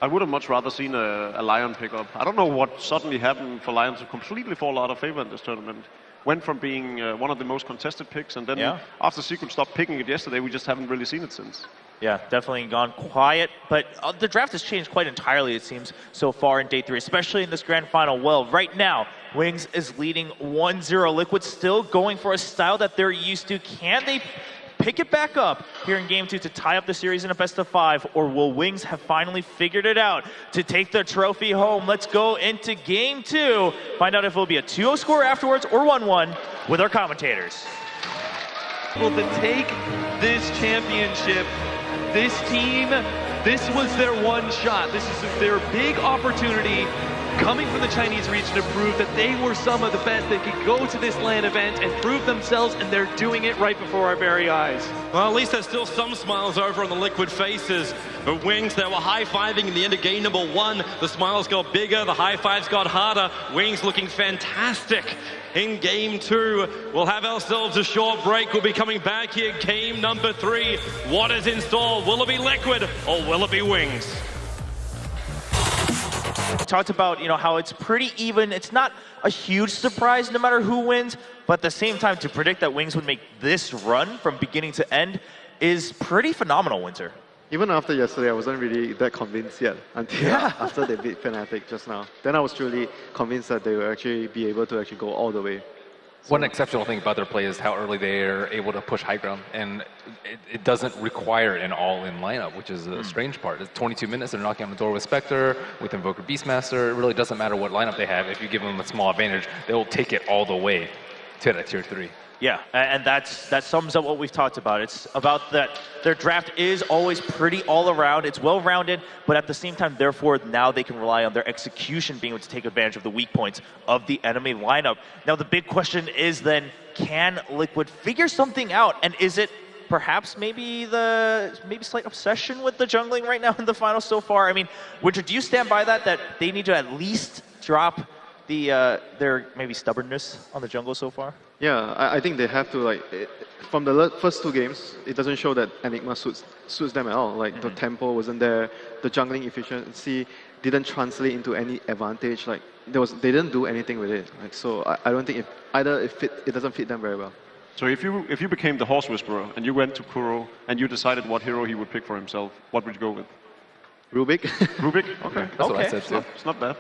I would have much rather seen a Lion pick up. I don't know what suddenly happened for Lion to completely fall out of favor in this tournament. Went from being one of the most contested picks, and then after Secret stopped picking it yesterday, we just haven't really seen it since. Yeah, definitely gone quiet, but the draft has changed quite entirely, it seems, so far in day 3, especially in this grand final. Well, right now, Wings is leading 1-0. Liquid still going for a style that they're used to. Can they pick it back up here in game 2 to tie up the series in a best of 5, or will Wings have finally figured it out to take the trophy home? Let's go into game 2, find out if it'll be a 2-0 score afterwards or 1-1 with our commentators. Well, to take this championship, this team, this was their one shot. This is their big opportunity coming from the Chinese region to prove that they were some of the best. They could go to this LAN event and prove themselves, and they're doing it right before our very eyes. Well, at least there's still some smiles over on the Liquid faces. The Wings, they were high-fiving in the end of game number 1. The smiles got bigger, the high-fives got harder. Wings looking fantastic in game 2. We'll have ourselves a short break. We'll be coming back here, game number 3. What is in store? Will it be Liquid or will it be Wings? Talked about, how it's pretty even. It's not a huge surprise no matter who wins, but at the same time, to predict that Wings would make this run from beginning to end is pretty phenomenal, Winter. Even after yesterday, I wasn't really that convinced yet until after they beat Fnatic just now. Then I was truly convinced that they will actually be able to go all the way. One exceptional thing about their play is how early they are able to push high ground, and it doesn't require an all-in lineup, which is a strange part. It's 22 minutes, they're knocking on the door with Spectre, with Invoker Beastmaster. It really doesn't matter what lineup they have. If you give them a small advantage, they'll take it all the way to that tier 3. Yeah, and that sums up what we've talked about. It's about that their draft is always pretty all around. It's well-rounded, but at the same time, therefore, now they can rely on their execution being able to take advantage of the weak points of the enemy lineup. Now, the big question is then, can Liquid figure something out? And is it perhaps maybe slight obsession with the jungling right now in the finals so far? I mean, Winter, do you stand by that they need to at least drop their maybe stubbornness on the jungle so far? Yeah, I think they have to, from the first 2 games, it doesn't show that Enigma suits them at all. The tempo wasn't there, the jungling efficiency didn't translate into any advantage. They didn't do anything with it. So I don't think it doesn't fit them very well. So if you became the Horse Whisperer and you went to Kuro and you decided what hero he would pick for himself, what would you go with? Rubik. Rubik? Okay. That's what I said too. It's not bad.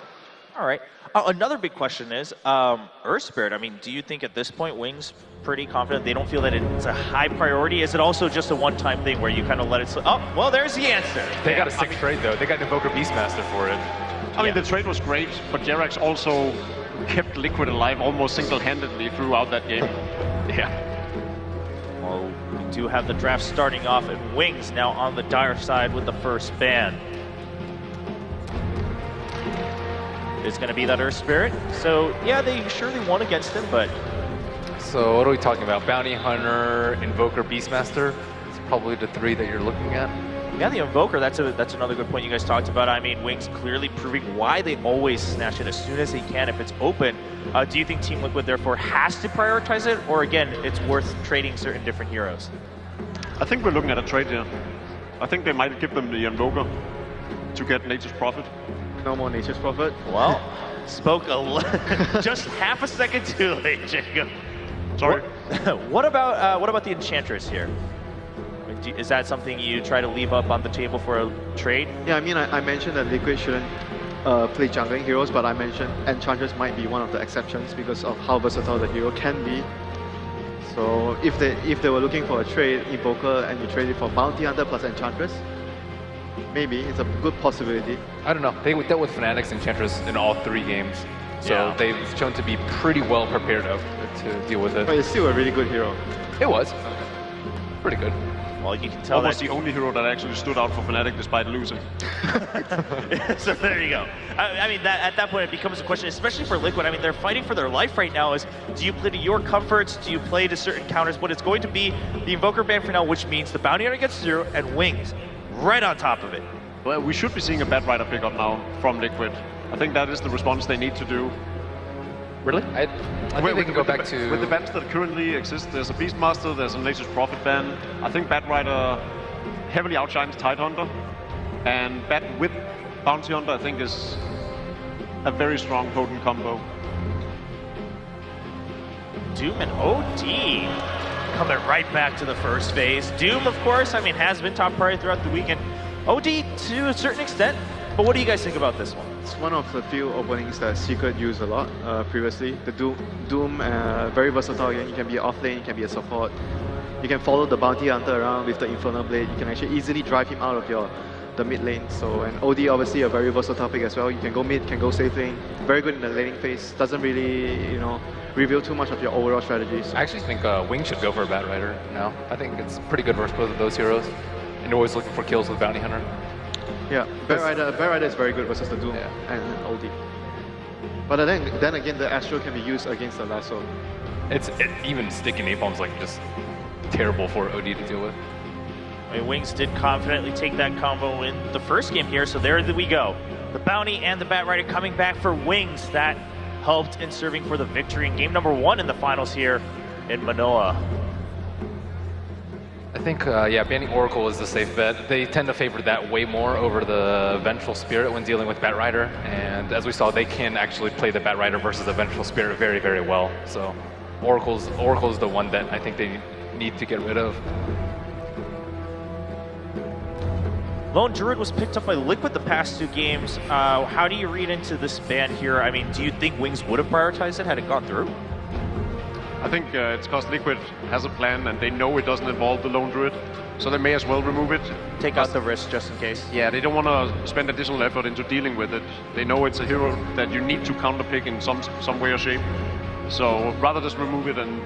All right. Another big question is, Earth-spirit, I mean, do you think at this point Wings pretty confident? They don't feel that it's a high priority? Is it also just a one-time thing where you kind of let it slip? Oh, well, there's the answer. They got a 6th trade, though. They got Invoker Beastmaster for it. I mean, the trade was great, but Jerax also kept Liquid alive almost single-handedly throughout that game. Yeah. Well, we do have the draft starting off, and Wings now on the dire side with the first ban. It's going to be that Earth-spirit. So, yeah, they surely won against him, but... So, what are we talking about? Bounty Hunter, Invoker, Beastmaster? It's probably the 3 that you're looking at. Yeah, the Invoker, that's another good point you guys talked about. I mean, Wings clearly proving why they always snatch it as soon as they can if it's open. Do you think Team Liquid, therefore, has to prioritize it? Or, again, it's worth trading certain different heroes? I think we're looking at a trade here. I think they might give them the Invoker to get Nature's Prophet. No more Nature's Prophet. Well, spoke just half a second too late, Jacob. Sorry. What about the Enchantress here? I mean, is that something you try to leave up on the table for a trade? Yeah, I mean, I mentioned that Liquid shouldn't play jungling heroes, but I mentioned Enchantress might be one of the exceptions because of how versatile the hero can be. So if they were looking for a trade, Invoker, and you trade it for Bounty Hunter plus Enchantress, maybe it's a good possibility. I don't know. They dealt with Fanatics and Enchantress in all 3 games. So they've shown to be pretty well prepared to deal with it. But it's still a really good hero. It was. Pretty good. Well, you can tell that's the only hero that actually stood out for Fnatic despite losing. So there you go. I mean, at that point, it becomes a question, especially for Liquid. I mean, they're fighting for their life right now. Do you play to your comforts? Do you play to certain counters? But it's going to be the Invoker ban for now, which means the Bounty Hunter gets 0 and Wings right on top of it. Well, we should be seeing a Bat Rider pickup now from Liquid. I think that is the response they need to do. Really? I think they can go back to... With the bans that currently exist, there's a Beastmaster, there's a Nature's Prophet ban. I think Bat Rider heavily outshines Tidehunter. And Bat with Bounty Hunter, I think, is a very strong, potent combo. Doom and OD coming right back to the first phase. Doom, of course, I mean, has been top priority throughout the weekend. OD to a certain extent, but what do you guys think about this one? It's one of the few openings that Secret used a lot previously. The Doom, very versatile again. You can be off lane, you can be a support. You can follow the Bounty Hunter around with the Infernal Blade. You can actually easily drive him out of the mid lane. So, and OD obviously a very versatile pick as well. You can go mid, can go safe lane. Very good in the laning phase. Doesn't really, reveal too much of your overall strategy. So. I actually think Wing should go for a Bat Rider now. I think it's pretty good versus both of those heroes. And you're always looking for kills with Bounty Hunter. Yeah, Bat Rider is very good versus the Doom and OD. But then again, the Astro can be used against the Lasso. Even sticking napalm's like just terrible for OD to deal with. I mean, Wings did confidently take that combo in the first game here, so there we go. The Bounty and the Bat Rider coming back for Wings. That helped in serving for the victory in game number 1 in the finals here in Manila. I think, banning Oracle is the safe bet. They tend to favor that way more over the Vengeful Spirit when dealing with Bat Rider. And as we saw, they can actually play the Bat Rider versus the Vengeful Spirit very, very well. So Oracle's the one that I think they need to get rid of. Lone-druid was picked up by Liquid the past 2 games. How do you read into this ban here? I mean, do you think Wings would have prioritized it had it gone through? I think it's because Liquid has a plan and they know it doesn't involve the lone druid, so they may as well remove it. Take out the risk just in case. Yeah, they don't want to spend additional effort into dealing with it. They know it's a hero that you need to counterpick in some way or shape. So rather just remove it and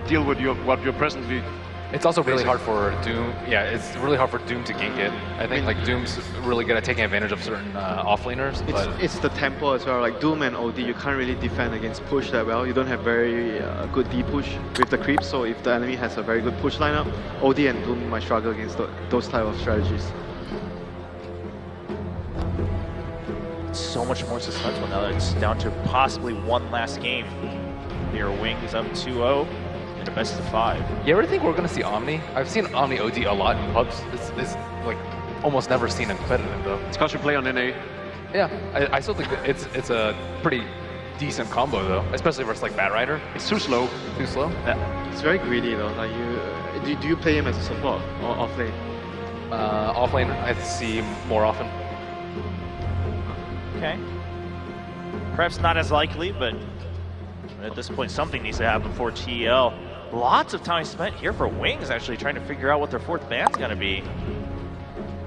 deal with what you're presently. It's also really hard for Doom. Yeah, it's really hard for Doom to gank it. I think like Doom's really good at taking advantage of certain offlaners. It's the tempo as well. Like Doom and OD, you can't really defend against push that well. You don't have very good D push with the creeps. So if the enemy has a very good push lineup, OD and Doom might struggle against those type of strategies. So much more suspenseful now that it's down to possibly one last game. Your Wings up 2-0. A best of 5. You ever think we're gonna see Omni? I've seen Omni OD a lot in pubs. It's like almost never seen in competitive though. It's because you play on NA. Yeah, I still think that it's a pretty decent combo though, especially versus like Batrider. It's too slow. Too slow? Yeah. It's very greedy though. Like do you play him as a support or off lane? Off lane I see more often. Okay. Perhaps not as likely, but at this point something needs to happen for TL. Lots of time spent here for Wings actually trying to figure out what their 4th band's going to be.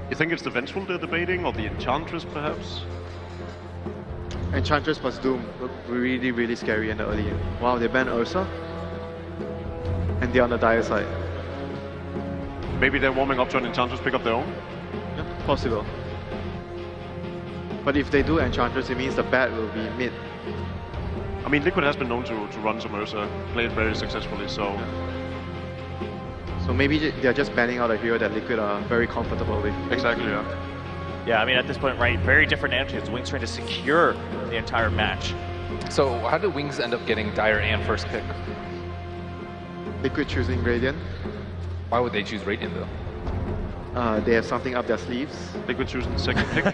You think it's the Vengeful they're debating, or the Enchantress perhaps? Enchantress plus Doom look really, really scary in the early game. Wow, they banned Ursa. And they're on the dire side. Maybe they're warming up to an Enchantress pick up their own? Yeah, possible. But if they do Enchantress, it means the bat will be mid. I mean, Liquid has been known to run some Ursa, play it very successfully, so... Yeah. So maybe they're just banning out a hero that Liquid are very comfortable with. Exactly, yeah. Yeah, I mean, at this point, right, very different attitudes. Wings trying to secure the entire match. So how do Wings end up getting Dire and first pick? Liquid choosing Radiant. Why would they choose Radiant though? They have something up their sleeves. Liquid choosing the second pick.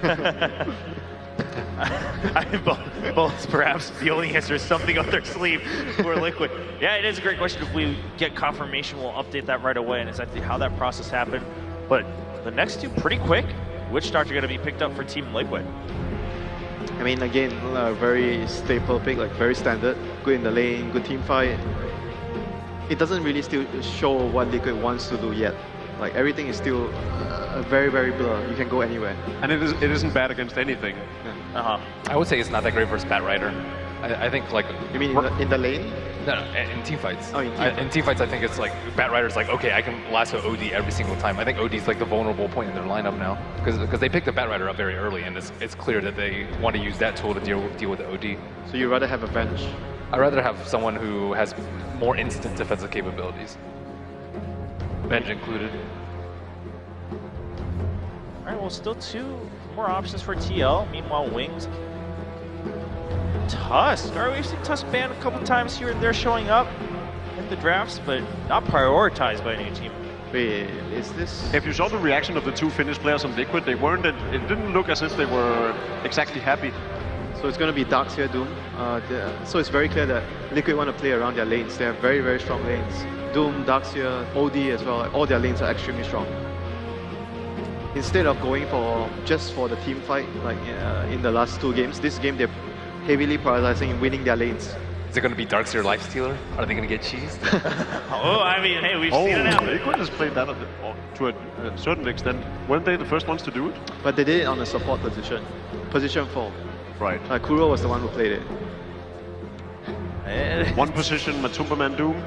I think both perhaps the only answer is something up their sleeve for Liquid. Yeah, it is a great question. If we get confirmation, we'll update that right away and exactly how that process happened. But the next two, pretty quick. Which starts are going to be picked up for Team Liquid? I mean, again, very staple pick, like very standard. Good in the lane, good team fight. It doesn't really still show what Liquid wants to do yet. Like everything is still very, very blur. You can go anywhere. And it isn't bad against anything. Yeah. I would say it's not that great versus Batrider. I think like... You mean in the lane? No, in teamfights. Oh, in teamfights, I think it's like Batrider's like, okay, I can lasso OD every single time. I think OD's like the vulnerable point in their lineup now because they picked the Batrider up very early, and it's clear that they want to use that tool to deal with the OD. So you'd rather have a bench? I'd rather have someone who has more instant defensive capabilities, bench included. All right, well, still 2 more options for TL. Meanwhile, Wings. Tusk. All right, we've seen Tusk banned a couple times here and there showing up in the drafts, but not prioritized by any team. Wait, is this... If you saw the reaction of the 2 Finnish players on Liquid, they weren't. It didn't look as if they were exactly happy. So it's going to be Darkseer Doom. So it's very clear that Liquid want to play around their lanes. They have very, very strong lanes. Doom, Darkseer, OD as well. Like, all their lanes are extremely strong. Instead of going just for the team fight, like in the last 2 games, this game they're heavily prioritizing winning their lanes. Is it going to be Darkseer Lifestealer? Are they going to get cheesed? Oh, I mean, hey, we've seen it happen. Liquid has played that to a certain extent. Weren't they the first ones to do it? But they did it on a support position. Position 4. Right. Kuro was the one who played it. One position, Matumba Man Doom.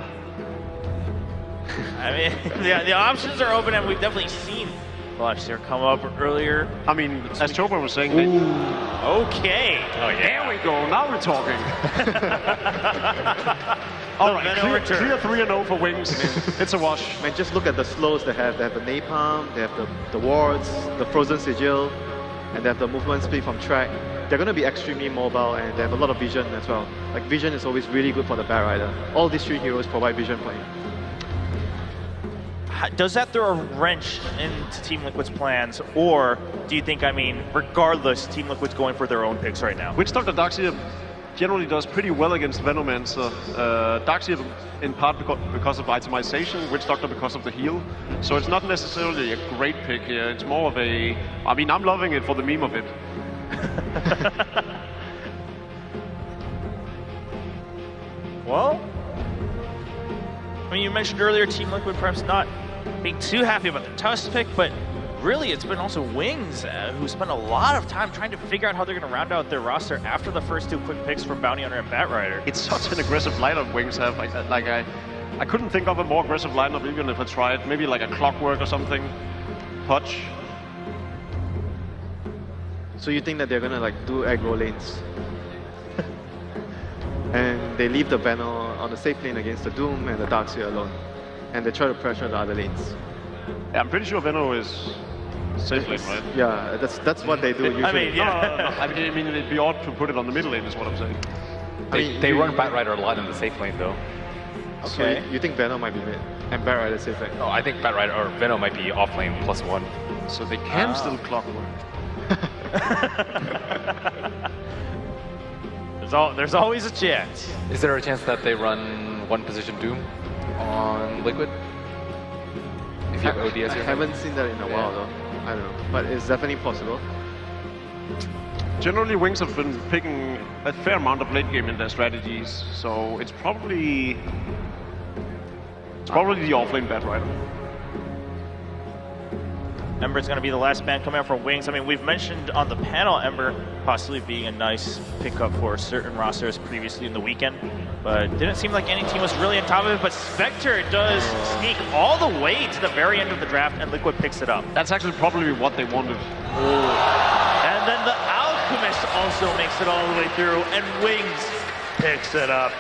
I mean, the options are open, and we've definitely seen Lifestealer come up earlier. I mean, as Toba was saying... Okay. Oh, yeah. There we go. Now we're talking. All right, clear 3-0 for Wings. It's a wash. Man, just look at the slows they have. They have the napalm, they have the wards, the frozen sigil, and they have the movement speed from track. They're going to be extremely mobile, and they have a lot of vision as well. Like, vision is always really good for the Batrider. All these 3 heroes provide vision for him. Does that throw a wrench into Team Liquid's plans, or do you think, I mean, regardless, Team Liquid's going for their own picks right now? Witch Doctor Darkseer generally does pretty well against Venomancer. Darkseer in part because of itemization, Witch Doctor because of the heal. So it's not necessarily a great pick here. It's more of a... I mean, I'm loving it for the meme of it. Well, mentioned earlier, Team Liquid perhaps not being too happy about the Tusk pick, but really it's been also Wings who spent a lot of time trying to figure out how they're going to round out their roster after the first two quick picks from Bounty Hunter and Batrider. It's such an aggressive lineup Wings have. I couldn't think of a more aggressive lineup even if I tried. Maybe like a Clockwork or something. Hutch. So you think that they're gonna like do aggro lanes? And they leave the banner on the safe lane against the Doom and the Darkseer alone. And they try to pressure the other lanes. Yeah, I'm pretty sure Venno is safe lane, right? Yeah, that's what they do usually. I mean, yeah. No. I mean, it'd be odd to put it on the middle lane is what I'm saying. They run Batrider a lot in the safe lane though. Okay. So you think Venno might be mid and Batrider safe lane? No, I think Batrider or Venno might be off lane +1. So they can still Clockwork. There's always a chance. Is there a chance that they run one position Doom on Liquid? If you have ODS here? I haven't seen that in a while though. I don't know, but it's definitely possible. Generally, Wings have been picking a fair amount of late game in their strategies, so it's probably the offlane Batrider. Ember's going to be the last man coming out from Wings. I mean, we've mentioned on the panel Ember possibly being a nice pickup for certain rosters previously in the weekend, but didn't seem like any team was really on top of it. But Spectre does sneak all the way to the very end of the draft, and Liquid picks it up. That's actually probably what they wanted. And then the Alchemist also makes it all the way through, and Wings picks it up.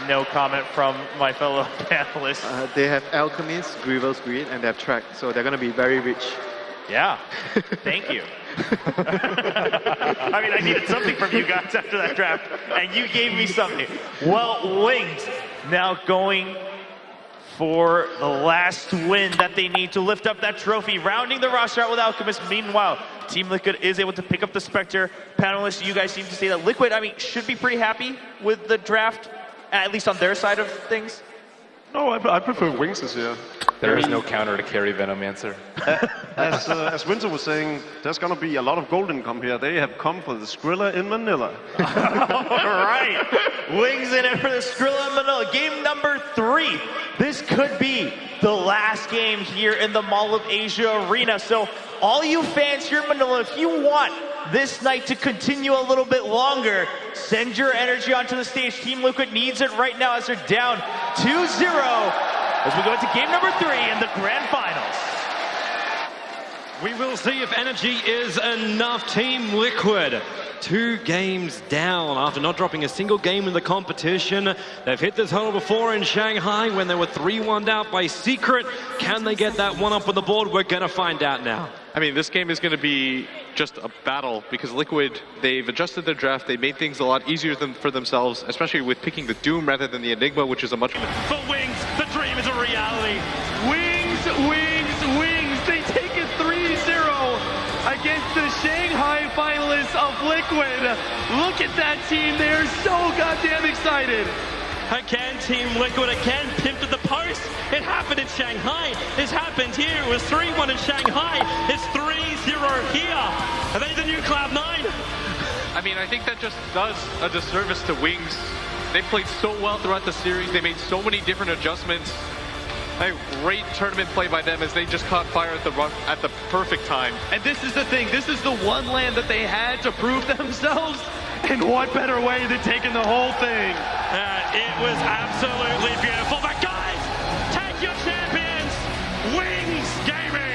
No comment from my fellow panelists. They have Alchemist, Grievel's Greed, and they have Track, so they're going to be very rich. Yeah, thank you. I mean, I needed something from you guys after that draft, and you gave me something. Well, Wings now going for the last win that they need to lift up that trophy, rounding the roster out with Alchemist. Meanwhile, Team Liquid is able to pick up the Spectre. Panelists, you guys seem to say that Liquid, I mean, should be pretty happy with the draft, at least on their side of things. No, I prefer Wings this year. There is no counter to carry Venomancer. As Winter was saying, there's going to be a lot of gold income here. They have come for the Skrilla in Manila. All right. Wings in it for the Skrilla in Manila. Game number 3. This could be the last game here in the Mall of Asia Arena. So all you fans here in Manila, if you want this night to continue a little bit longer, send your energy onto the stage. Team Liquid needs it right now as they're down 2-0 as we go into game number 3 in the grand finals. We will see if energy is enough. Team Liquid, 2 games down after not dropping a single game in the competition. They've hit this hurdle before in Shanghai when they were 3-1 out by Secret. Can they get that one up on the board? We're going to find out now. I mean, this game is going to be just a battle because Liquid, they've adjusted their draft. They made things a lot easier for themselves, especially with picking the Doom rather than the Enigma, which is a much... For Wings, the dream is a reality. Wings, Wings, Wings. They take it 3-0 against the Shanghai finalists of Liquid. Look at that team. They're so goddamn excited. Again, Team Liquid, again, pimped at the post. It happened in Shanghai. It's happened here. It was 3-1 in Shanghai. It's 3-0 here. Are they the new Cloud9? I mean, I think that just does a disservice to Wings. They played so well throughout the series. They made so many different adjustments. A great tournament play by them as they just caught fire at the perfect time. And this is the thing. This is the one land that they had to prove themselves. And what better way than taking the whole thing? It was absolutely beautiful. But guys, take your champions, Wings Gaming.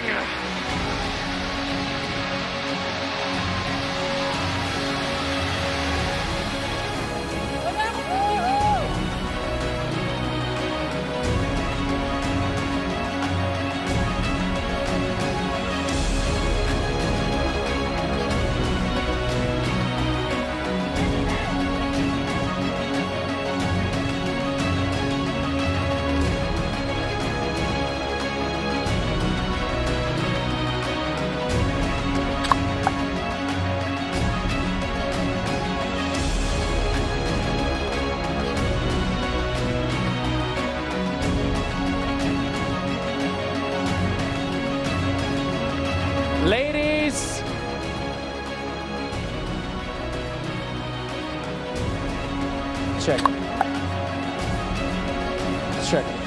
Ladies, check. earthshaker.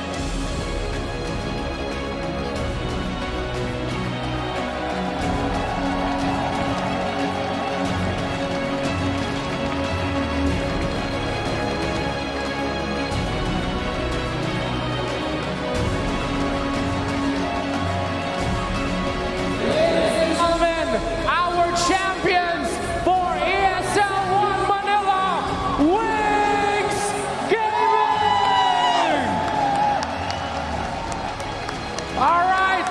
Our champions for ESL 1 Manila, Wings Gaming! All right,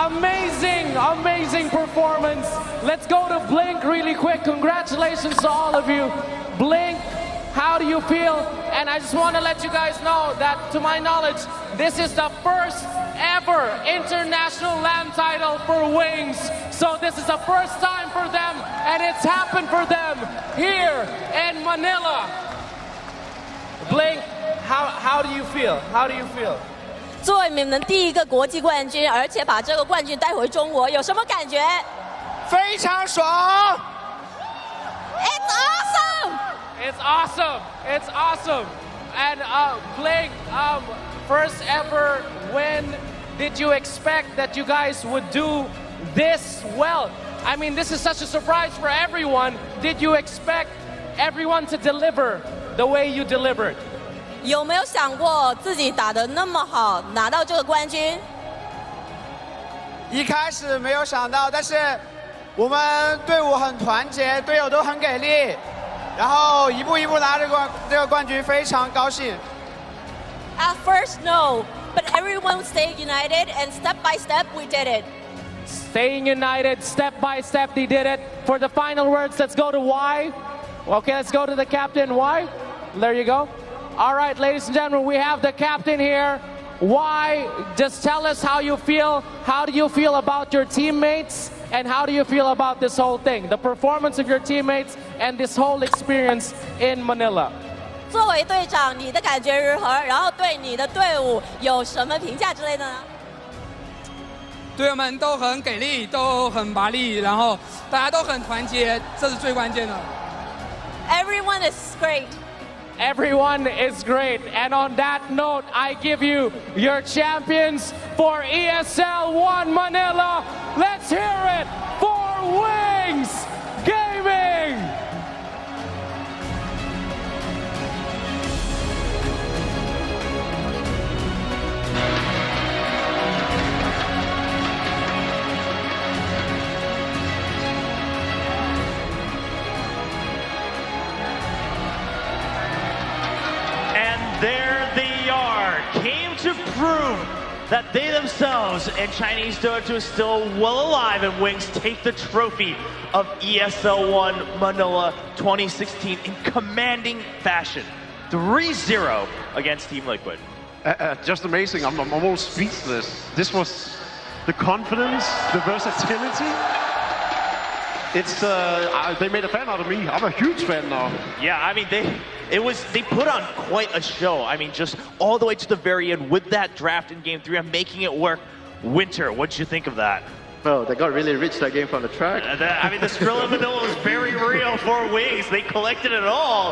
amazing performance. Let's go to Blink really quick. Congratulations to all of you. Blink, how do you feel? And I just want to let you guys know that, to my knowledge, this is the first ever international land title for Wings. So this is the first time for them, and it's happened for them here in Manila. Blink, how do you feel? How do you feel? 作为你们第一个国际冠军，而且把这个冠军带回中国，有什么感觉？非常爽。It's awesome! It's awesome. It's awesome. And Blink, first ever win. Did you expect that you guys would do this well? I mean, this is such a surprise for everyone. Did you expect everyone to deliver the way you delivered? 有没有想过自己打得那么好，拿到这个冠军？一开始没有想到，但是我们队伍很团结，队友都很给力，然后一步一步拿这个冠军，非常高兴。At first, no, but everyone stayed united, and step by step, we did it. Staying united, step by step, they did it. For the final words, let's go to Y. Okay, let's go to the captain, Y. There you go. All right, ladies and gentlemen, we have the captain here. Y, just tell us how you feel. How do you feel about your teammates? And how do you feel about this whole thing? The performance of your teammates and this whole experience in Manila. 作为队长，你的感觉如何？然后对你的队伍有什么评价之类的呢？队友们都很给力，都很麻利，然后大家都很团结，这是最关键的。Everyone is great. Everyone is great. And on that note, I give you your champions for ESL 1 Manila. Let's hear it for Wings Gaming! There they are, came to prove that they themselves and Chinese Dota are still well alive, and Wings take the trophy of ESL 1 Manila 2016 in commanding fashion. 3-0 against Team Liquid. Just amazing. I'm almost speechless. This was the confidence, the versatility. It's they made a fan out of me. I'm a huge fan now. Yeah, I mean they put on quite a show. I mean, just all the way to the very end with that draft in Game 3 and making it work. Winter, what'd you think of that? Well, they got really rich that game from the track. I mean, the Skrilla Manila was very real for Wings. They collected it all.